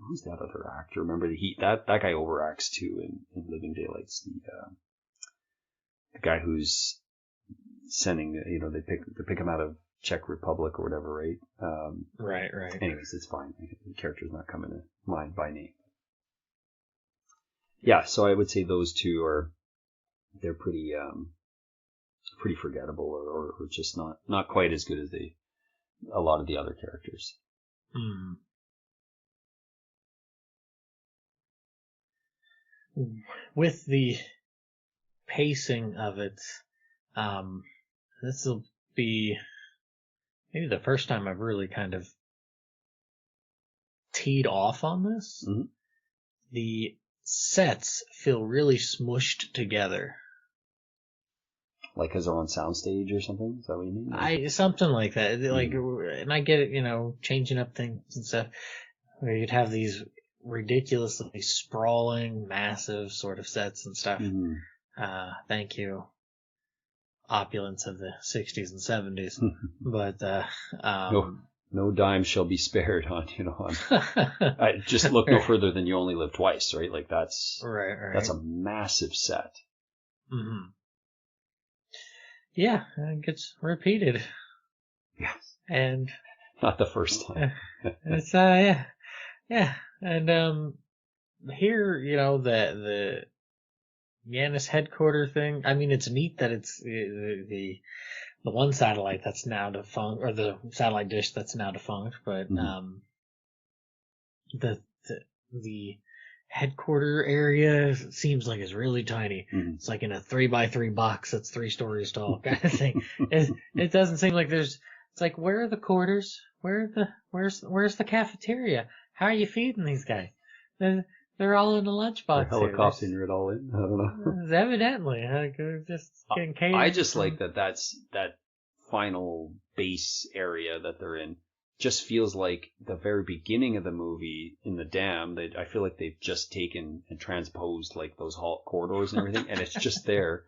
who's that other actor? Remember that guy overacts too in Living Daylights. The guy who's sending, they pick him out of Czech Republic or whatever, right? Right. Anyways, it's fine. The character's not coming to mind by name. Yeah, so I would say those 2 they're pretty forgettable or just not quite as good as a lot of the other characters. With the pacing of it, this will be maybe the first time I've really kind of teed off on this. The sets feel really smushed together. Like because they're on soundstage or something? Is that what you mean? Something like that. Like, and I get it, changing up things and stuff. Where you'd have these ridiculously sprawling, massive sort of sets and stuff. Thank you, opulence of the 60s and 70s. But no dime shall be spared on I just look no further than You Only Live Twice, right? Like that's that's a massive set. Yeah, it gets repeated. Yes. And not the first time. It's yeah. And here, the Yanis headquarter thing. I mean, it's neat that it's the one satellite that's now defunct, or the satellite dish that's now defunct, but the headquarter area seems like it's really tiny. It's like in a 3x3 box that's 3 stories tall kind of thing. It doesn't seem like there's. It's like, where are the quarters? Where's the cafeteria? How are you feeding these guys? They're all in a lunchbox. They're helicoptering it all in. I don't know. Evidently, just getting catered. I just like that's that final base area that they're in. Just feels like the very beginning of the movie in the dam. I feel like they've just taken and transposed like those hall corridors and everything, and it's just there,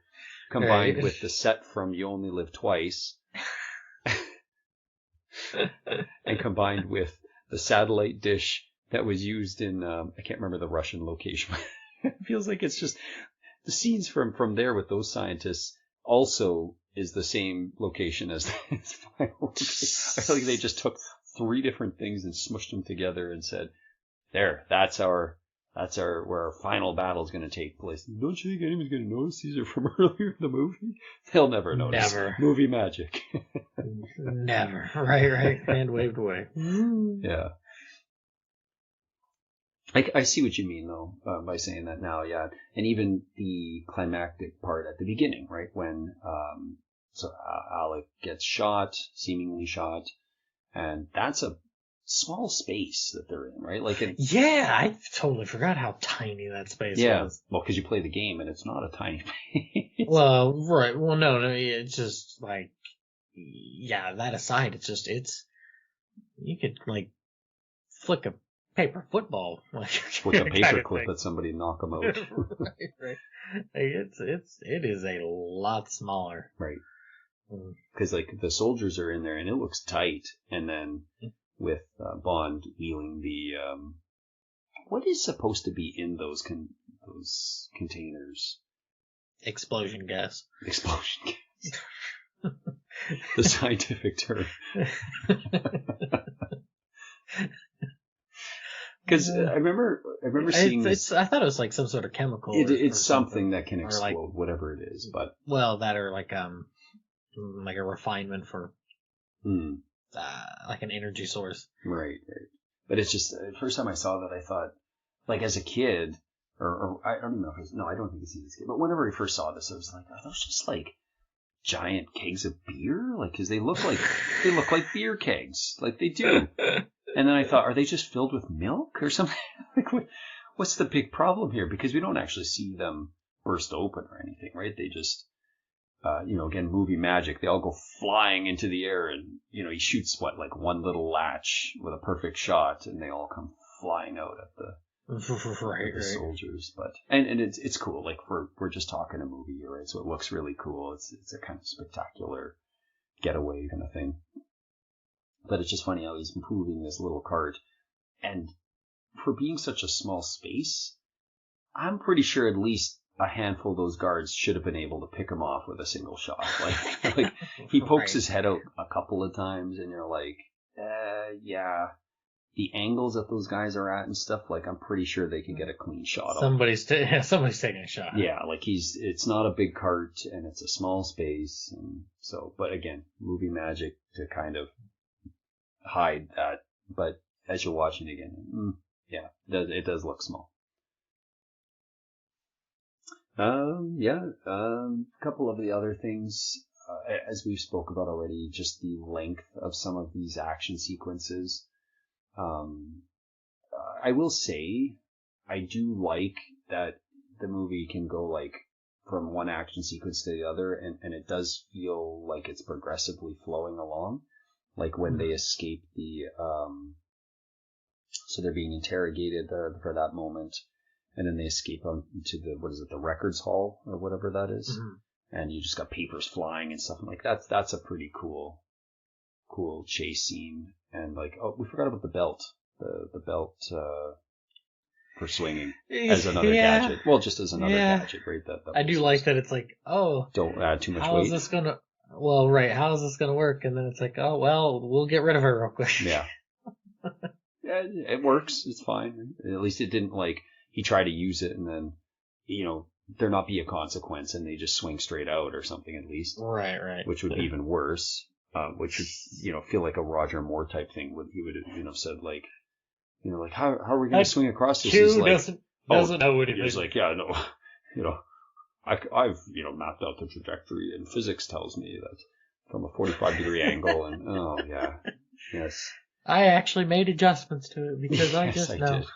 combined with the set from You Only Live Twice. and combined with the satellite dish that was used in, I can't remember the Russian location. It feels like it's just the scenes from there with those scientists also is the same location as this final. I feel like they just took 3 different things and smushed them together and said, there, that's where our final battle is going to take place. Don't you think anyone's going to notice these are from earlier in the movie? They'll never notice. Never. Movie magic. Never. Right. Hand waved away. Yeah. I see what you mean, though, by saying that now, yeah. And even the climactic part at the beginning, right, when Alec gets shot, seemingly shot, and that's a small space that they're in, right? Like, yeah, I totally forgot how tiny that space was. Well, because you play the game, and it's not a tiny space. Well, right. Well, no, it's just like, yeah, that aside, you could, like, flick a paper football. With a paper clip at somebody and knock them out. Right. It is a lot smaller. Right. Because, like, the soldiers are in there, and it looks tight, and then with Bond wheeling the, what is supposed to be in those containers? Explosion gas. The scientific term. Because I remember seeing this. I thought it was like some sort of chemical. It's something that can explode, like, whatever it is. But that or like a refinement for like an energy source. Right. But it's just the first time I saw that, I thought, like, as a kid, or I don't know if I don't think it's as a kid, but whenever I first saw this, I was like, are those just like giant kegs of beer? Like, because they look like beer kegs, like they do. And then I thought, are they just filled with milk or something? Like, what's the big problem here? Because we don't actually see them burst open or anything, right? They just, again, movie magic. They all go flying into the air, and he shoots like one little latch with a perfect shot, and they all come flying out at the soldiers. But and it's cool. Like, we're just talking a movie here, right? So it looks really cool. It's a kind of spectacular getaway kind of thing. But it's just funny how he's moving this little cart. And for being such a small space, I'm pretty sure at least a handful of those guards should have been able to pick him off with a single shot. Like he pokes his head out a couple of times, and you're like, yeah. The angles that those guys are at and stuff, like, I'm pretty sure they could get a clean shot. Somebody's taking a shot. Yeah, like it's not a big cart, and it's a small space. And so, but again, movie magic to kind of hide that, but as you're watching again, it does look small. A couple of the other things, as we've spoke about already, just the length of some of these action sequences. I will say, I do like that the movie can go like from one action sequence to the other, and it does feel like it's progressively flowing along. Like when they escape so they're being interrogated for that moment, and then they escape into the records hall or whatever that is, and you just got papers flying and stuff. Like that's a pretty cool chase scene. And like, oh, we forgot about the belt, the belt for swinging as another gadget. Well, just as another gadget, right? That I do like that. It's like, oh, don't add too much weight. How is this gonna? Well, right. How is this going to work? And then it's like, oh, well, we'll get rid of her real quick. Yeah. Yeah, it works. It's fine. At least it didn't, like, he tried to use it and then, there not be a consequence and they just swing straight out or something at least. Right. Which would be even worse. Which would, feel like a Roger Moore type thing. He would have said, like, like, how are we going to swing across this? He's like, doesn't know what it is. He's like, yeah, no, I've mapped out the trajectory, and physics tells me that from a 45-degree angle, and yes. I actually made adjustments to it because I just know. Did.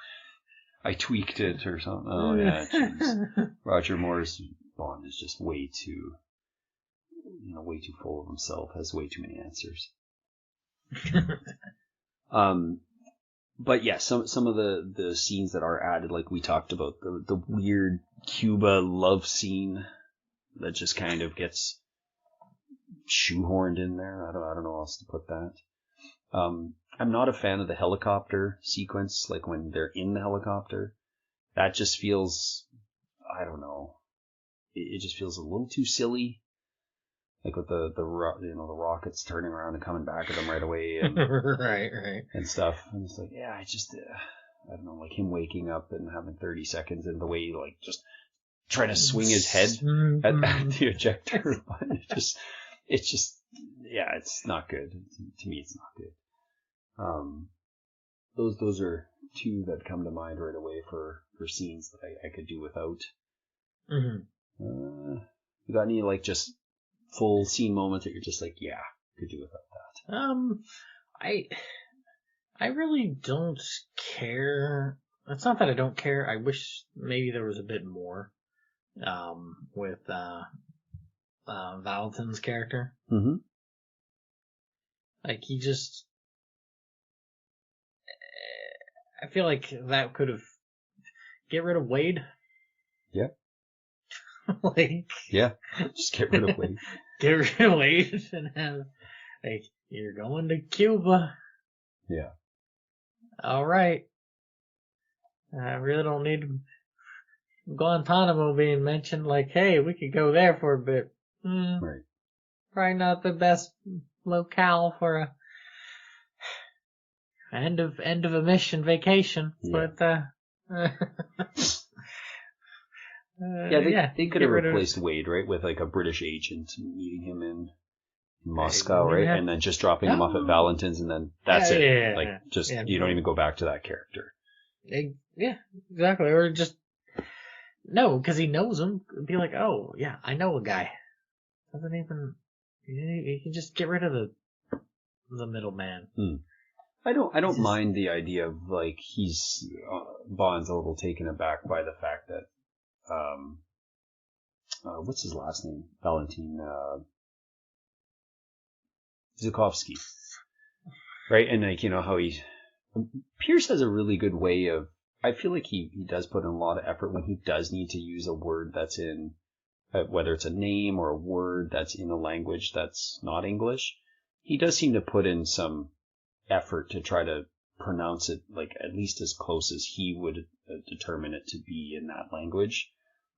I tweaked it or something. Oh yeah, jeez. Roger Moore's Bond is just way too full of himself. Has way too many answers. But yeah, some of the scenes that are added, like we talked about, the weird Cuba love scene that just kind of gets shoehorned in there. I don't know how else to put that. I'm not a fan of the helicopter sequence, like when they're in the helicopter. That just feels, I don't know, it just feels a little too silly. Like with the rockets turning around and coming back at them right away, and right, and stuff. And it's like, yeah, I don't know, like him waking up and having 30 seconds, and the way he like just trying to swing his head at the ejector button. It's just, yeah, it's not good. To me, it's not good. Those are two that come to mind right away for scenes that I could do without. Mm-hmm. You got any like just full scene moments that you're just like, yeah, could do without that? I really don't care. It's not that I don't care. I wish maybe there was a bit more, with, Valentin's character. Mm-hmm. Like, I feel like that could have, get rid of Wade. Yeah. Like, yeah, just get rid of Wade. Get rid of Wade and have, like, you're going to Cuba. Yeah. All right. I really don't need Guantanamo being mentioned. Like, hey, we could go there for a bit. Right. Probably not the best locale for a end of a mission vacation. Yeah. But they could have replaced Wade, right, with like a British agent meeting him in Moscow, right, and then just dropping him off at Valentin's, and then that's it. Yeah, like, just you don't even go back to that character. Yeah, exactly. Or just no, because he knows him. Be like, oh yeah, I know a guy. Doesn't even. You can just get rid of the middleman. I don't mind the idea of like he's Bond's a little taken aback by the fact that what's his last name? Valentin Zukovsky, right? And like, you know how Pierce has a really good way of. I feel like he does put in a lot of effort when he does need to use a word that's in, whether it's a name or a word that's in a language that's not English. He does seem to put in some effort to try to pronounce it like at least as close as he would determine it to be in that language.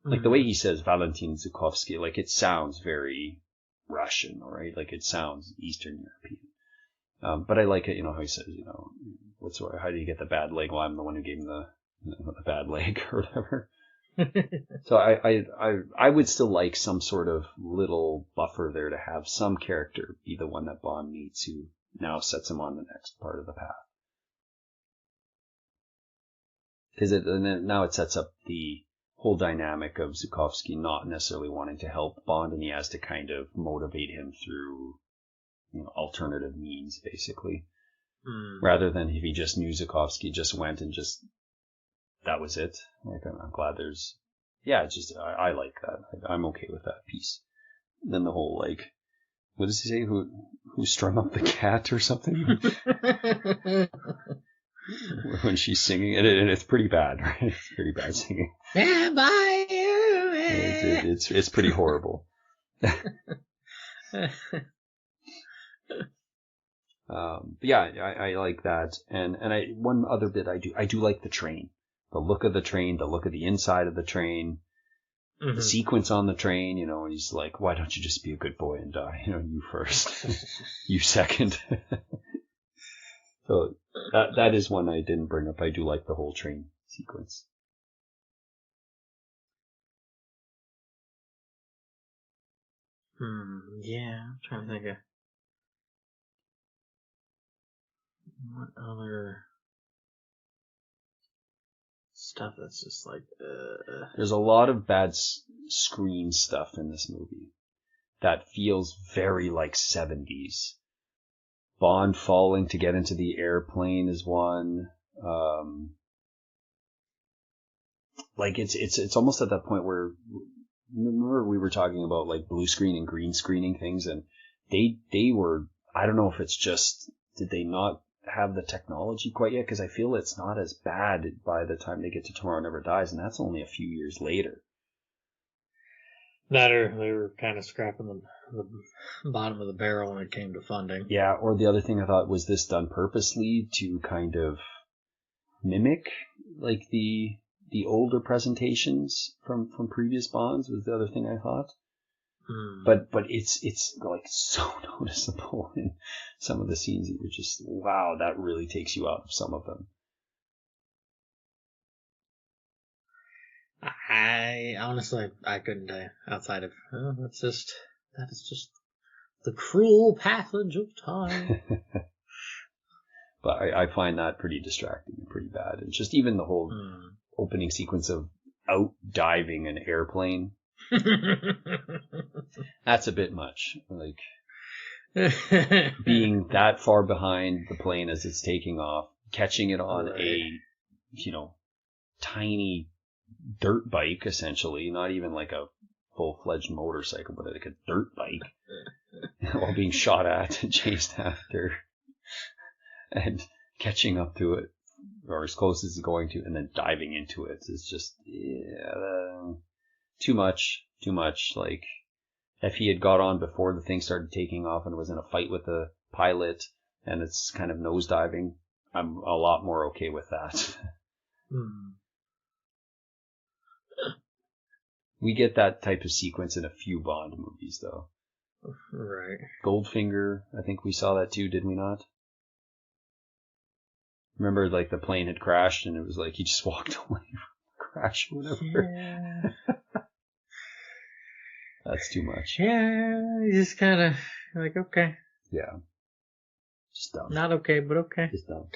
Like the way he says Valentin Zukovsky, like it sounds very Russian, right? Like it sounds Eastern European. But I like it, you know, how he says, you know, how do you get the bad leg? Well, I'm the one who gave him the bad leg or whatever. So I would still like some sort of little buffer there to have some character be the one that Bond meets who now sets him on the next part of the path. Because now it sets up the whole dynamic of Zukovsky not necessarily wanting to help Bond, and he has to kind of motivate him through, you know, alternative means, basically. Rather than if he just knew Zukovsky, just went and just, that was it. Like, I'm glad there's, yeah, it's just, I like that. I'm okay with that piece. And then the whole, like, what does he say? Who strung up the cat or something? When she's singing, and it's pretty bad, right? It's pretty bad singing. Bye. It's pretty horrible. But yeah, I like that, and one other bit I do like the train, the look of the train, the look of the inside of the train, the sequence on the train. You know, and he's like, "Why don't you just be a good boy and die? You know, you first, you second." So that is one I didn't bring up. I do like the whole train sequence. Yeah, I'm trying to think of what other stuff that's just like. There's a lot of bad screen stuff in this movie that feels very like 70s. Bond falling to get into the airplane is one. Like it's almost at that point where, remember we were talking about like blue screen and green screening things, and they were, I don't know if it's just, did they not have the technology quite yet? Because I feel it's not as bad by the time they get to Tomorrow Never Dies, and that's only a few years later. That or they were kind of scrapping the bottom of the barrel when it came to funding. Yeah, or the other thing I thought, was this done purposely to kind of mimic like the older presentations from previous Bonds, was the other thing I thought. But it's like so noticeable in some of the scenes that you're just, wow, that really takes you out of some of them. I honestly, I couldn't tell you outside of, that is just the cruel passage of time. But I find that pretty distracting and pretty bad. And just even the whole opening sequence of out diving an airplane. That's a bit much. Like, being that far behind the plane as it's taking off, catching it on a, tiny dirt bike, essentially, not even like a full-fledged motorcycle, but like a dirt bike, while being shot at and chased after, and catching up to it, or as close as it's going to, and then diving into it is just, too much. Like, if he had got on before the thing started taking off and was in a fight with the pilot and it's kind of nosediving, I'm a lot more okay with that. We get that type of sequence in a few Bond movies, though. Right. Goldfinger, I think we saw that too, did we not? Remember, like, the plane had crashed and it was like he just walked away from the crash or whatever. Yeah. That's too much. Yeah, just kind of like, okay. Yeah. Just dumb. Not okay, but okay. Just dumb.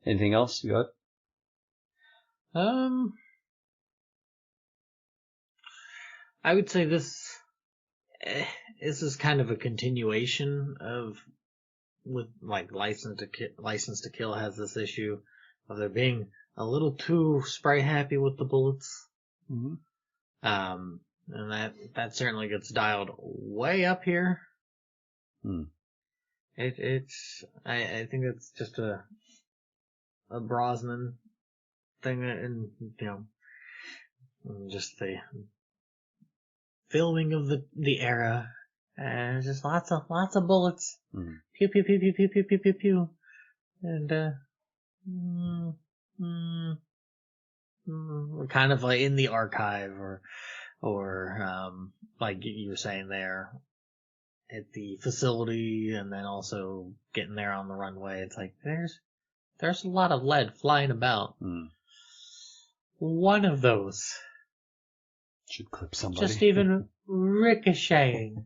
Anything else you got? I would say this is kind of a continuation of, with like License to Kill has this issue of there being a little too spray happy with the bullets. And that certainly gets dialed way up here. It's I think it's just a Brosnan thing, and just the filming of the era, and just lots of bullets, pew pew pew pew pew pew pew pew pew, and kind of like in the archive, or like you were saying there at the facility, and then also getting there on the runway. It's like there's a lot of lead flying about. One of those should clip somebody. Just even ricocheting.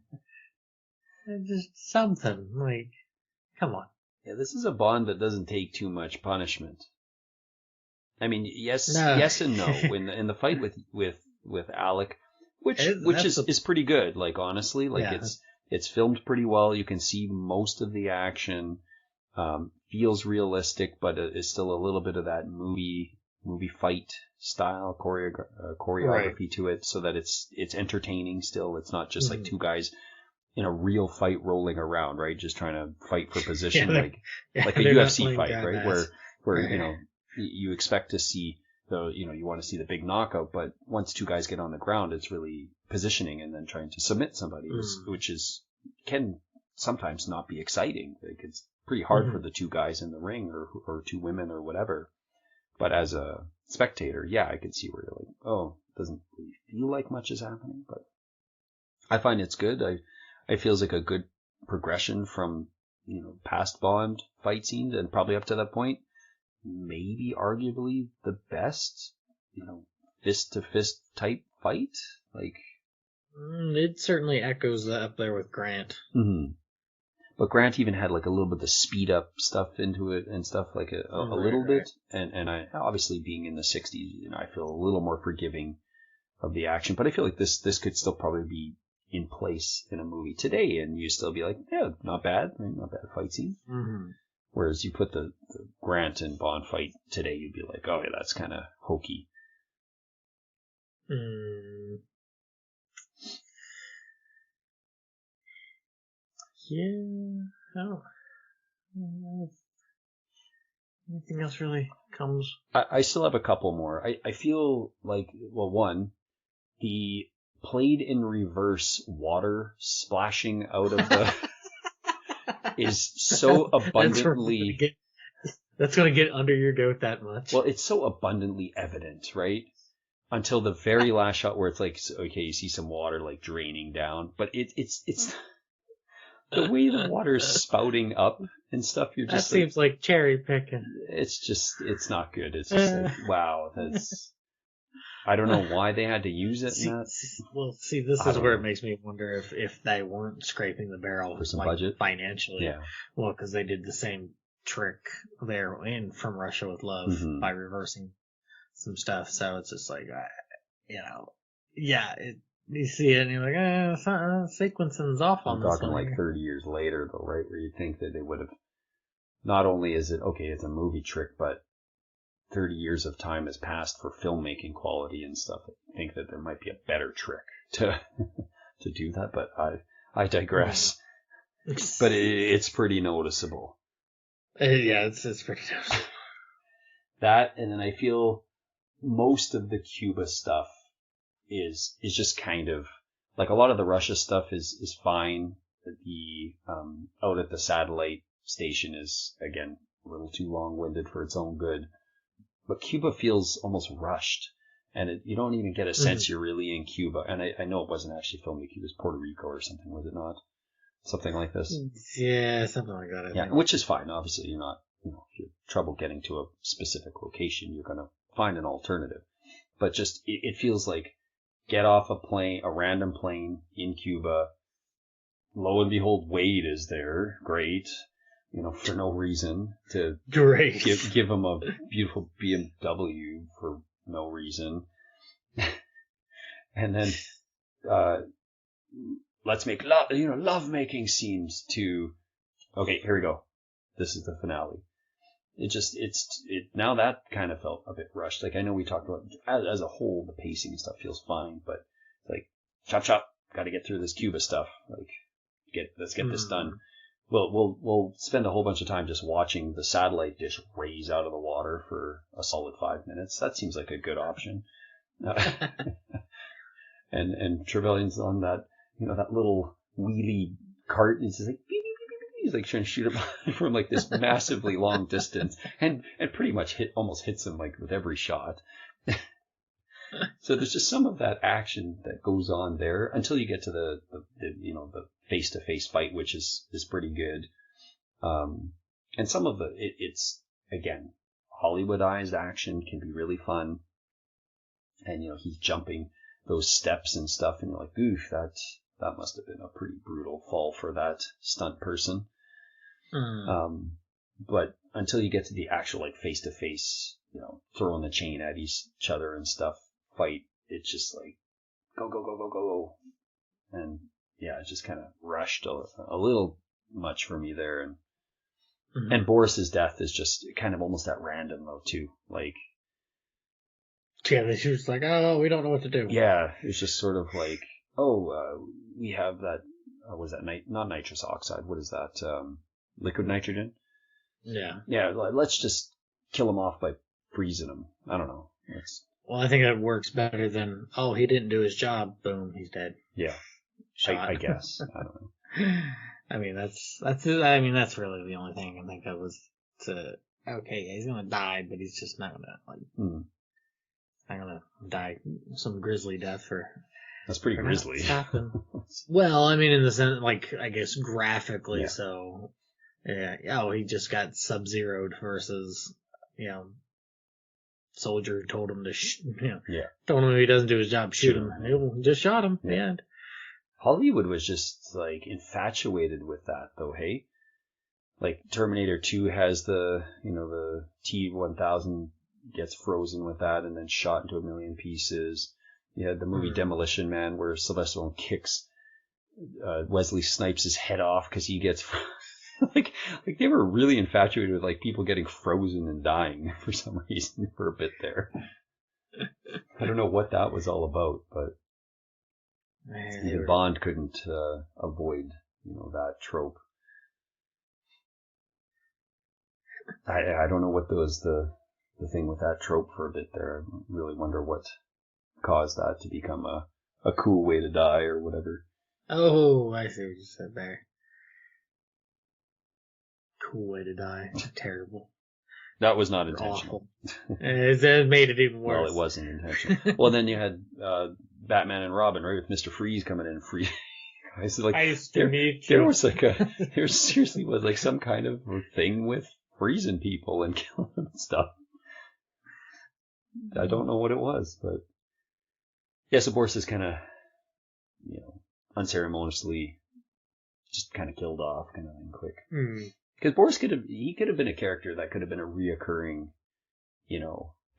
Just something. Like, come on. Yeah, this is a Bond that doesn't take too much punishment. I mean, yes and no. In the fight with Alec, which is pretty good. Like, honestly, like, it's filmed pretty well. You can see most of the action. Feels realistic, but is still a little bit of that movie fight style choreography to it, so that it's entertaining still. It's not just like two guys in a real fight rolling around, right? Just trying to fight for position, like a UFC fight, right? Where you expect to see you want to see the big knockout, but once two guys get on the ground, it's really positioning and then trying to submit somebody, which can sometimes not be exciting. Like, it's pretty hard for the two guys in the ring, or two women or whatever. But as a spectator, yeah, I could see where you're like, oh, it doesn't really feel like much is happening. But I find it's good. I feels like a good progression from past Bond fight scenes, and probably up to that point, maybe arguably the best fist to fist type fight. Like, it certainly echoes up there with Grant. But Grant even had like a little bit of speed up stuff into it and stuff, like a little bit. And I, obviously being in the 60s, I feel a little more forgiving of the action. But I feel like this could still probably be in place in a movie today, and you still be like, yeah, not bad, right? Not bad fight scene. Whereas you put the Grant and Bond fight today, you'd be like, oh yeah, that's kind of hokey. Yeah. Oh. Anything else really comes? I still have a couple more. I feel like, well, one, the played in reverse water splashing out of the is so abundantly. That's going to get under your goat that much. Well, it's so abundantly evident, right? Until the very last shot where it's like, okay, you see some water like draining down, but it's the way the water is spouting up and stuff. You're just that seems like cherry picking. It's not good. It's just like, wow, I don't know why they had to use it in that. Well, see, this is where it makes me wonder if they weren't scraping the barrel for some budget financially. Yeah. Well, because they did the same trick there in From Russia with Love by reversing some stuff. So it's just like, you see it and you're like, sequencing's off on this one. I'm talking like 30 years later, though, right? Where you think that they would have. Not only is it okay, it's a movie trick, but 30 years of time has passed for filmmaking quality and stuff. I think that there might be a better trick to do that, but I digress. But it's pretty noticeable. It's pretty noticeable. That, and then I feel most of the Cuba stuff is just kind of like a lot of the Russia stuff is fine. The out at the satellite station is again a little too long-winded for its own good. But Cuba feels almost rushed, and you don't even get a sense you're really in Cuba. And I know it wasn't actually filmed in Cuba, it was Puerto Rico or something, was it not? Something like this? Yeah, something like that. I think. Which is fine. Obviously, you're not, if you have trouble getting to a specific location, you're going to find an alternative. But just, it feels like get off a random plane in Cuba. Lo and behold, Wade is there. Great. For no reason to give him a beautiful BMW for no reason. And then, let's make love-making scenes okay, here we go. This is the finale. Now that kind of felt a bit rushed. Like I know we talked about, as a whole, the pacing and stuff feels fine, but it's like, chop chop, gotta get through this Cuba stuff. Like, let's get this done. We'll spend a whole bunch of time just watching the satellite dish raise out of the water for a solid 5 minutes. That seems like a good option. And Trevelyan's on that, that little wheelie cart. It's just like, beep, beep, beep, beep. He's like trying to shoot him from like this massively long distance, and pretty much almost hits him like with every shot. So there's just some of that action that goes on there until you get to the face-to-face fight, which is pretty good. And some of it's again, Hollywoodized action can be really fun. And, he's jumping those steps and stuff, and you're like, oof, that must have been a pretty brutal fall for that stunt person. But until you get to the actual, like, face-to-face, throwing the chain at each other and stuff, fight, it's just like, go, go, go, go, go. And, yeah, it just kind of rushed a little much for me there. And Boris's death is just kind of almost at random, though, too. Like, yeah, she was like, oh, we don't know what to do. Yeah, it's just sort of like, we have that, what is that, not nitrous oxide, what is that, liquid nitrogen? Yeah. Yeah, let's just kill him off by freezing him. I don't know. Well, I think that works better than, he didn't do his job, boom, he's dead. Yeah, I guess. I don't know. I mean, that's really the only thing I can think of was he's gonna die, but he's just not gonna, I'm gonna die some grisly death for. That's pretty grisly. Well, I mean, in the sense, like, I guess graphically, yeah. So, yeah. He just got sub-zeroed versus, soldier who told him to, told him if he doesn't do his job, shoot him. He just shot him. Yeah. And Hollywood was just like infatuated with that, though. Hey, like Terminator 2 has the T-1000. Gets frozen with that and then shot into a million pieces. You had the movie Demolition Man where Sylvester Stallone kicks Wesley Snipes' head off because he gets like they were really infatuated with like people getting frozen and dying for some reason for a bit there. I don't know what that was all about, but Bond couldn't avoid that trope. I don't know what was the thing with that trope for a bit there. I really wonder what caused that to become a cool way to die or whatever. Oh, I see what you said there. Cool way to die. Terrible. That was not intentional. Awful. It made it even worse. Well, it wasn't intentional. Well, then you had Batman and Robin, right, with Mr. Freeze coming in and free. Guys, like, there was like there seriously was like some kind of thing with freezing people and killing them and stuff. I don't know what it was, but yeah, so Boris is kind of, unceremoniously just kind of killed off, kind of thing, quick. Because Boris could have been a character that could have been a reoccurring,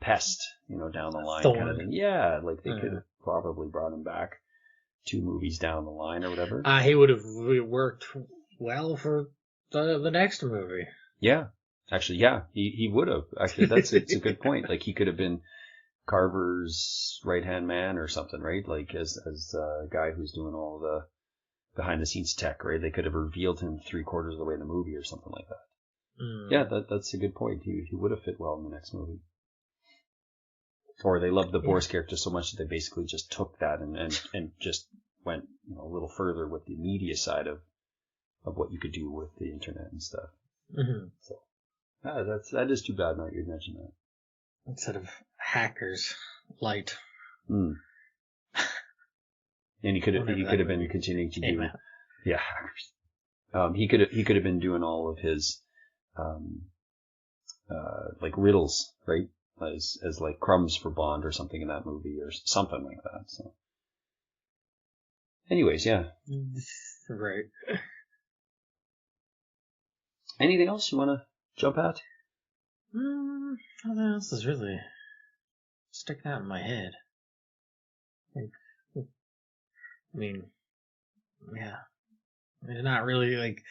pest, down the line kind of thing. Yeah, like they could have probably brought him back 2 movies down the line or whatever. He would have worked well for the next movie. Yeah, actually, yeah, he would have. Actually, it's a good point. Like he could have been Carver's right-hand man or something, right? Like as a guy who's doing all the behind-the-scenes tech, right? They could have revealed him 3/4 of the way in the movie or something like that. Yeah, that's a good point. He would have fit well in the next movie. Or they loved the Boris character so much that they basically just took that and just went a little further with the media side of what you could do with the internet and stuff. Mm-hmm. So that is too bad. Now you mentioned that. Instead of hackers, light. And he could have been continuing to do hackers. He could have been doing all of his like riddles, right? As like crumbs for Bond or something in that movie or something like that. So, anyways, yeah. Right. Anything else you want to jump at? Nothing else is really sticking out in my head. I mean, yeah. It's not really like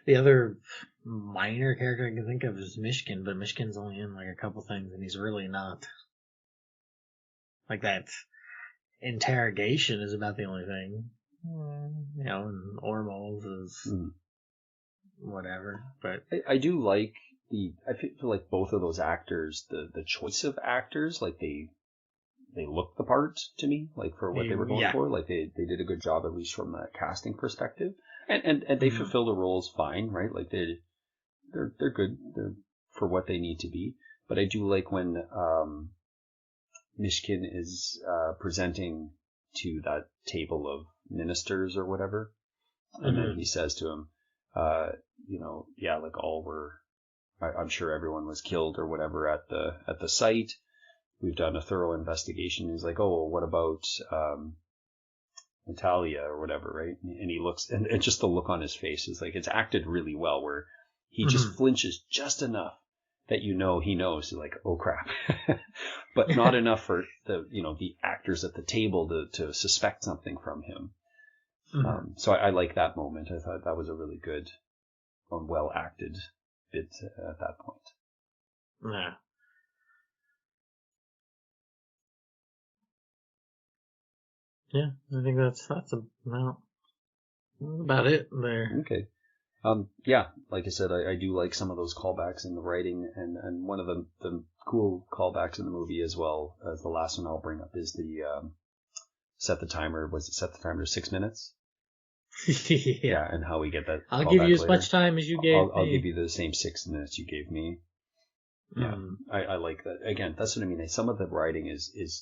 the other minor character I can think of is Mishkin, but Mishkin's only in like a couple things, and he's really not. Like that interrogation is about the only thing. And Ormos is whatever. But I do like I feel like both of those actors, the choice of actors, like they look the part to me, like for what they were going for. Like they did a good job, at least from that casting perspective. And they fulfill the roles fine, right? Like they're good. They're for what they need to be. But I do like when Mishkin is presenting to that table of ministers or whatever, and then he says to him, like all were, I'm sure everyone was killed or whatever at the site. We've done a thorough investigation. He's like, oh, well, what about Natalia or whatever, right? And he looks, and just the look on his face is like, it's acted really well, where he just flinches just enough that he knows. He's like, oh crap, but not enough for the actors at the table to suspect something from him. So I like that moment. I thought that was a really good, well acted bit at that point. Yeah. Yeah, I think that's about it there. Okay. Like I said, I do like some of those callbacks in the writing, and one of the cool callbacks in the movie as well as the last one I'll bring up is the set the timer. Was it set the timer to 6 minutes? Yeah, and how we get that. I'll give you as much time as you gave me. I'll give you the same 6 minutes you gave me. Yeah, I like that. Again, that's what I mean. Some of the writing is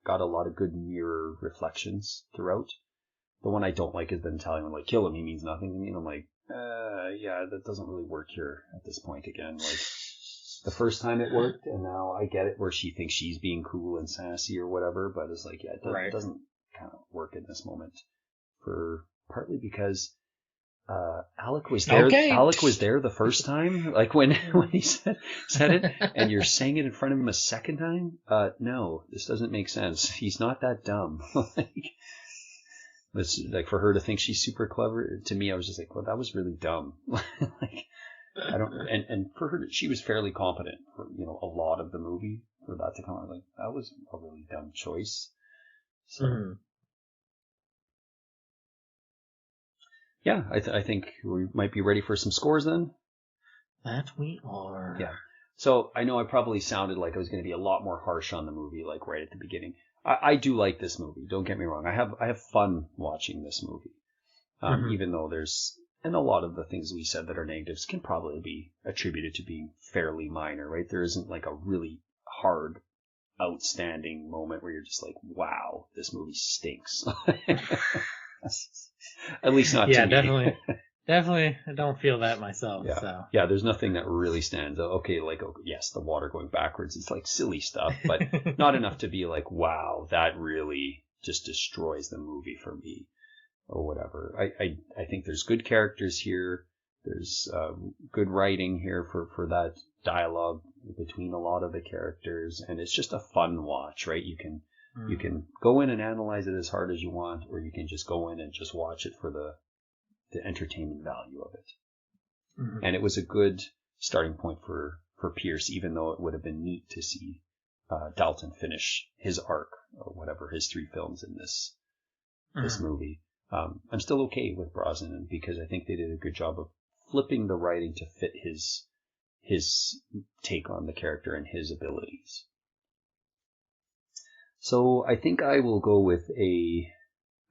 got a lot of good mirror reflections throughout. The one I don't like is them telling him, like, kill him, he means nothing to me. And I'm like, that doesn't really work here at this point again. Like, the first time it worked, and now I get it where she thinks she's being cool and sassy or whatever, but it's like, it doesn't kind of work in this moment. Partly because Alec was there. Okay. Alec was there the first time, like when he said it, and you're saying it in front of him a second time. No, this doesn't make sense. He's not that dumb. Like for her to think she's super clever. To me, I was just like, well, that was really dumb. Like I don't. And for her, she was fairly competent for a lot of the movie. For that to come out, like that was a really dumb choice. So. Yeah, I think we might be ready for some scores then. That we are. Yeah. So I know I probably sounded like I was going to be a lot more harsh on the movie, like right at the beginning. I do like this movie. Don't get me wrong. I have fun watching this movie, even though and a lot of the things we said that are negatives can probably be attributed to being fairly minor, right? There isn't like a really hard, outstanding moment where you're just like, wow, this movie stinks. At least not to me. Definitely. Definitely, I don't feel that myself. Yeah. So. Yeah, there's nothing that really stands out. Okay, like, yes, the water going backwards is like silly stuff, but not enough to be like, wow, that really just destroys the movie for me or whatever. I think there's good characters here. There's good writing here for that dialogue between a lot of the characters, and it's just a fun watch, right? You can go in and analyze it as hard as you want, or you can just go in and just watch it for the entertainment value of it. Mm-hmm. And it was a good starting point for Pierce, even though it would have been neat to see Dalton finish his arc or whatever, his 3 films in this movie. I'm still okay with Brosnan because I think they did a good job of flipping the writing to fit his take on the character and his abilities. So I think I will go with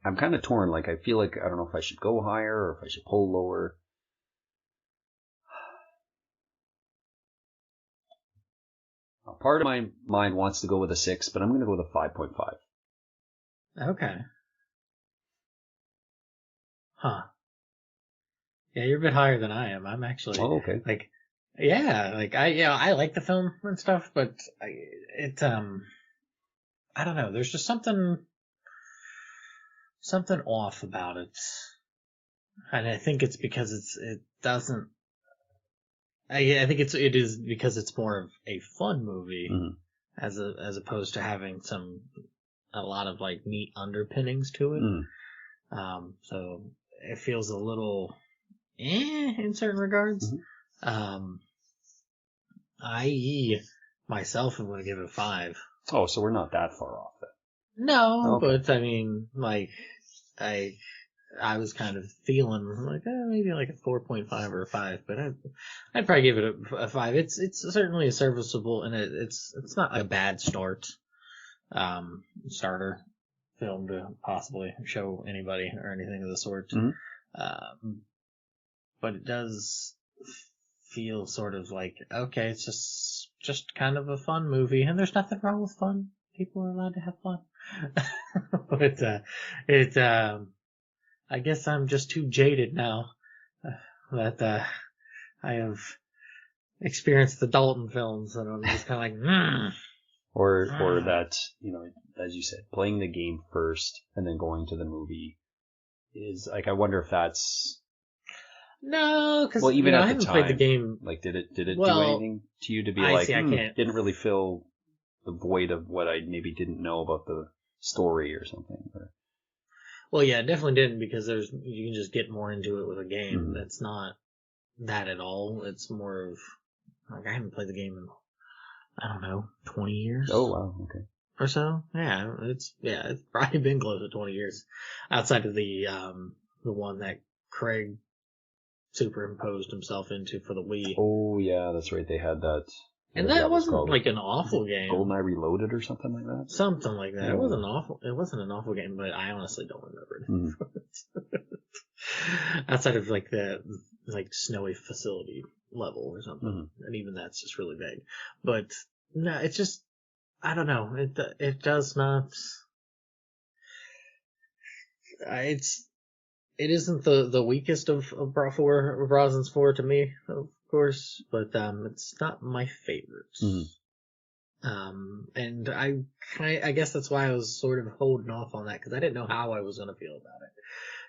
I'm kind of torn. Like, I feel like I don't know if I should go higher or if I should pull lower. A part of my mind wants to go with a 6, but I'm going to go with a 5.5. Okay. Huh. Yeah, you're a bit higher than I am. I'm actually. Oh, okay. Like, yeah, like I like the film and stuff, but I don't know. There's just something off about it, and I think it's because it doesn't. I think it is because it's more of a fun movie, as opposed to having a lot of like neat underpinnings to it. So it feels a little in certain regards. I myself am going to give it a 5. Oh, so we're not that far off then. No, okay. But I mean, like, I was kind of feeling like maybe like a 4.5 or a 5, but I'd probably give it a 5. It's certainly a serviceable, and it's not a bad starter film to possibly show anybody or anything of the sort. But it does feel sort of like, okay, it's just kind of a fun movie, and there's nothing wrong with fun. People are allowed to have fun. But I guess I'm just too jaded now that I have experienced the Dalton films, and I'm just kind of like, Or that, as you said, playing the game first and then going to the movie is like, I wonder if that's. No, because even at I haven't played the game. Like, did it do anything to you to be I can't. Didn't really fill the void of what I maybe didn't know about the story or something? Or... Well, yeah, it definitely didn't, because you can just get more into it with a game. That's not that at all. It's more of like, I haven't played the game in, I don't know, 20 years. Oh wow, okay. Or so. Yeah, it's probably been close to 20 years, outside of the one that Craig superimposed himself into for the Wii. Oh yeah, that's right. They had that. And that wasn't like an awful game. GoldenEye Reloaded or something like that? Something like that. Yeah. It wasn't an awful game, but I honestly don't remember it. Outside of like the snowy facility level or something. And even that's just really vague. But no, it's just, I don't know. It does not. It isn't the weakest of Brosnan's 4 to me, of course, but it's not my favorite. And I guess that's why I was sort of holding off on that, because I didn't know how I was going to feel about it.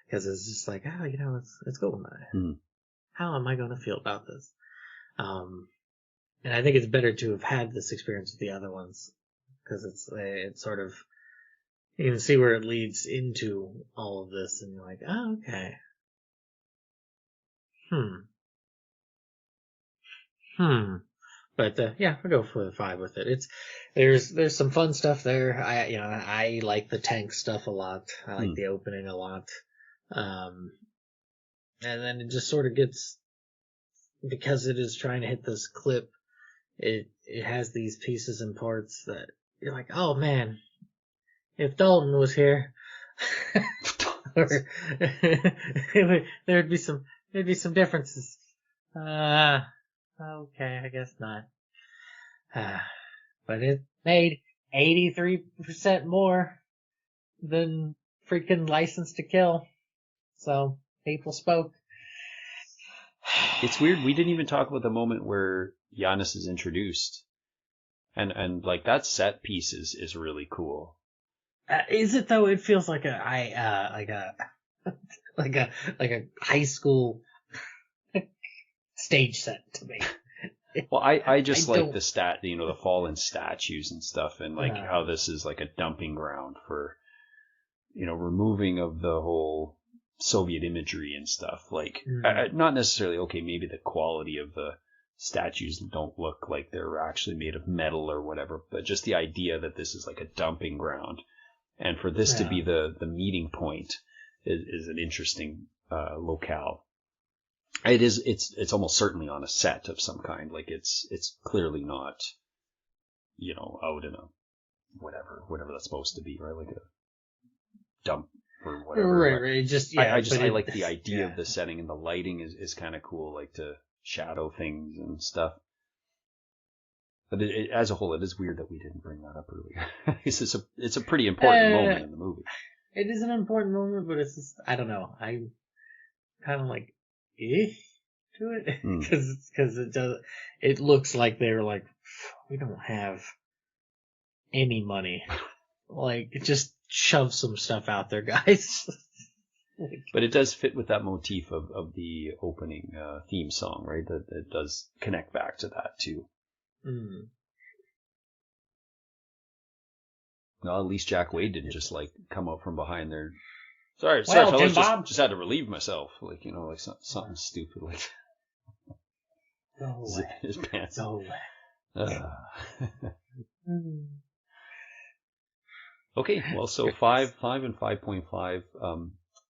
Because it's just like, it's GoldenEye. How am I going to feel about this? And I think it's better to have had this experience with the other ones, because it's sort of, you can see where it leads into all of this, and you're like, oh, okay. But yeah, I'll go for the 5 with it. There's some fun stuff there. I like the tank stuff a lot. I like the opening a lot. And then it just sort of gets because it is trying to hit this clip, it has these pieces and parts that you're like, oh man, if Dalton was here, there'd be some differences. Okay, I guess not. But it made 83% more than freaking License to Kill. So people spoke. It's weird. We didn't even talk about the moment where Giannis is introduced, and like that set piece is really cool. Is it though? It feels like a high school stage set to me. Well, I just like the fallen statues and stuff, and like how this is like a dumping ground for, removing of the whole Soviet imagery and stuff. Like, not necessarily, okay, maybe the quality of the statues don't look like they're actually made of metal or whatever, but just the idea that this is like a dumping ground, and for this to be the meeting point is an interesting locale. It's almost certainly on a set of some kind. Like it's clearly not, out in a whatever that's supposed to be, right? Like a dump or whatever. Right. I like the idea of the setting, and the lighting is kind of cool, like to shadow things and stuff. But as a whole, it is weird that we didn't bring that up earlier. It's a pretty important moment in the movie. It is an important moment, but it's just, I don't know. I'm kind of like, to it because it looks like they're like, we don't have any money. Like, just shove some stuff out there, guys. But it does fit with that motif of the opening theme song, right? That it does connect back to that too. Well, at least Jack Wade didn't just like come up from behind there. Sorry, fellas, just had to relieve myself. Like, like something stupid like zip his pants. Okay, well, so 5 and 5.5.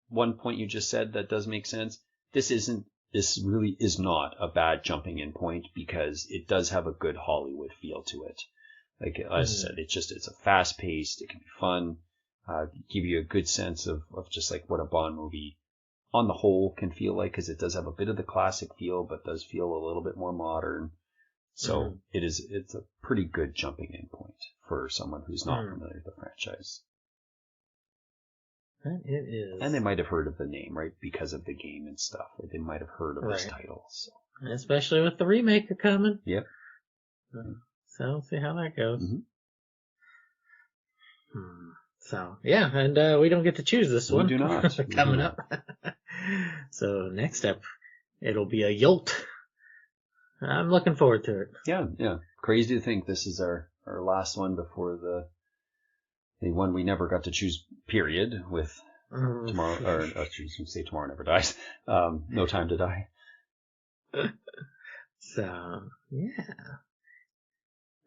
One point you just said that does make sense. This really is not a bad jumping in point because it does have a good Hollywood feel to it. Like as I said, it's a fast paced. It can be fun. Give you a good sense of just like what a Bond movie on the whole can feel like, because it does have a bit of the classic feel, but does feel a little bit more modern. So it's a pretty good jumping in point for someone who's not familiar with the franchise. It is. And they might have heard of the name, right? Because of the game and stuff. Or they might have heard of this title. So. Especially with the remake coming. Yep. So we'll see how that goes. So, yeah, and we don't get to choose this one. We do not. Coming up. So next up, it'll be a Yolt. I'm looking forward to it. Yeah. Crazy to think this is our last one before the one we never got to choose, period, with tomorrow, Tomorrow Never Dies. No Time to Die. So, yeah.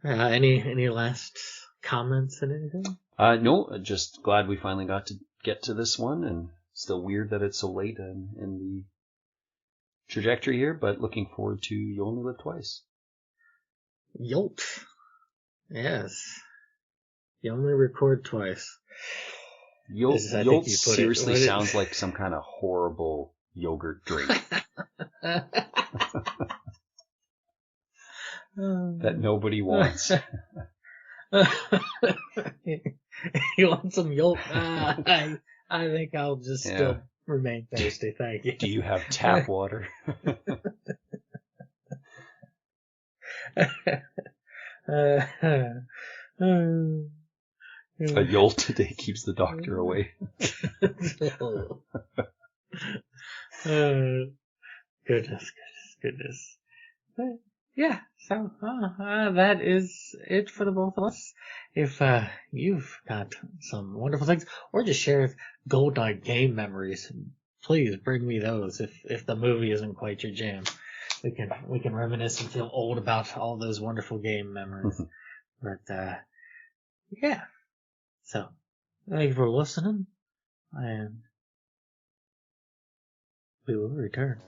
Any last comments and anything? No, just glad we finally got to get to this one, and still weird that it's so late in the trajectory here, but looking forward to You Only Live Twice. Yolt. Yes. You only record twice. Yolt seriously sounds like some kind of horrible yogurt drink. That nobody wants. You want some Yolt? I think I'll just still remain thirsty, thank you. Do you have tap water? A Yolt today keeps the doctor away. Goodness. But, yeah, so that is it for the both of us. If you've got some wonderful things, or just share GoldenEye game memories, please bring me those. If the movie isn't quite your jam, we can reminisce and feel old about all those wonderful game memories. But yeah. So, thank you for listening, and we will return.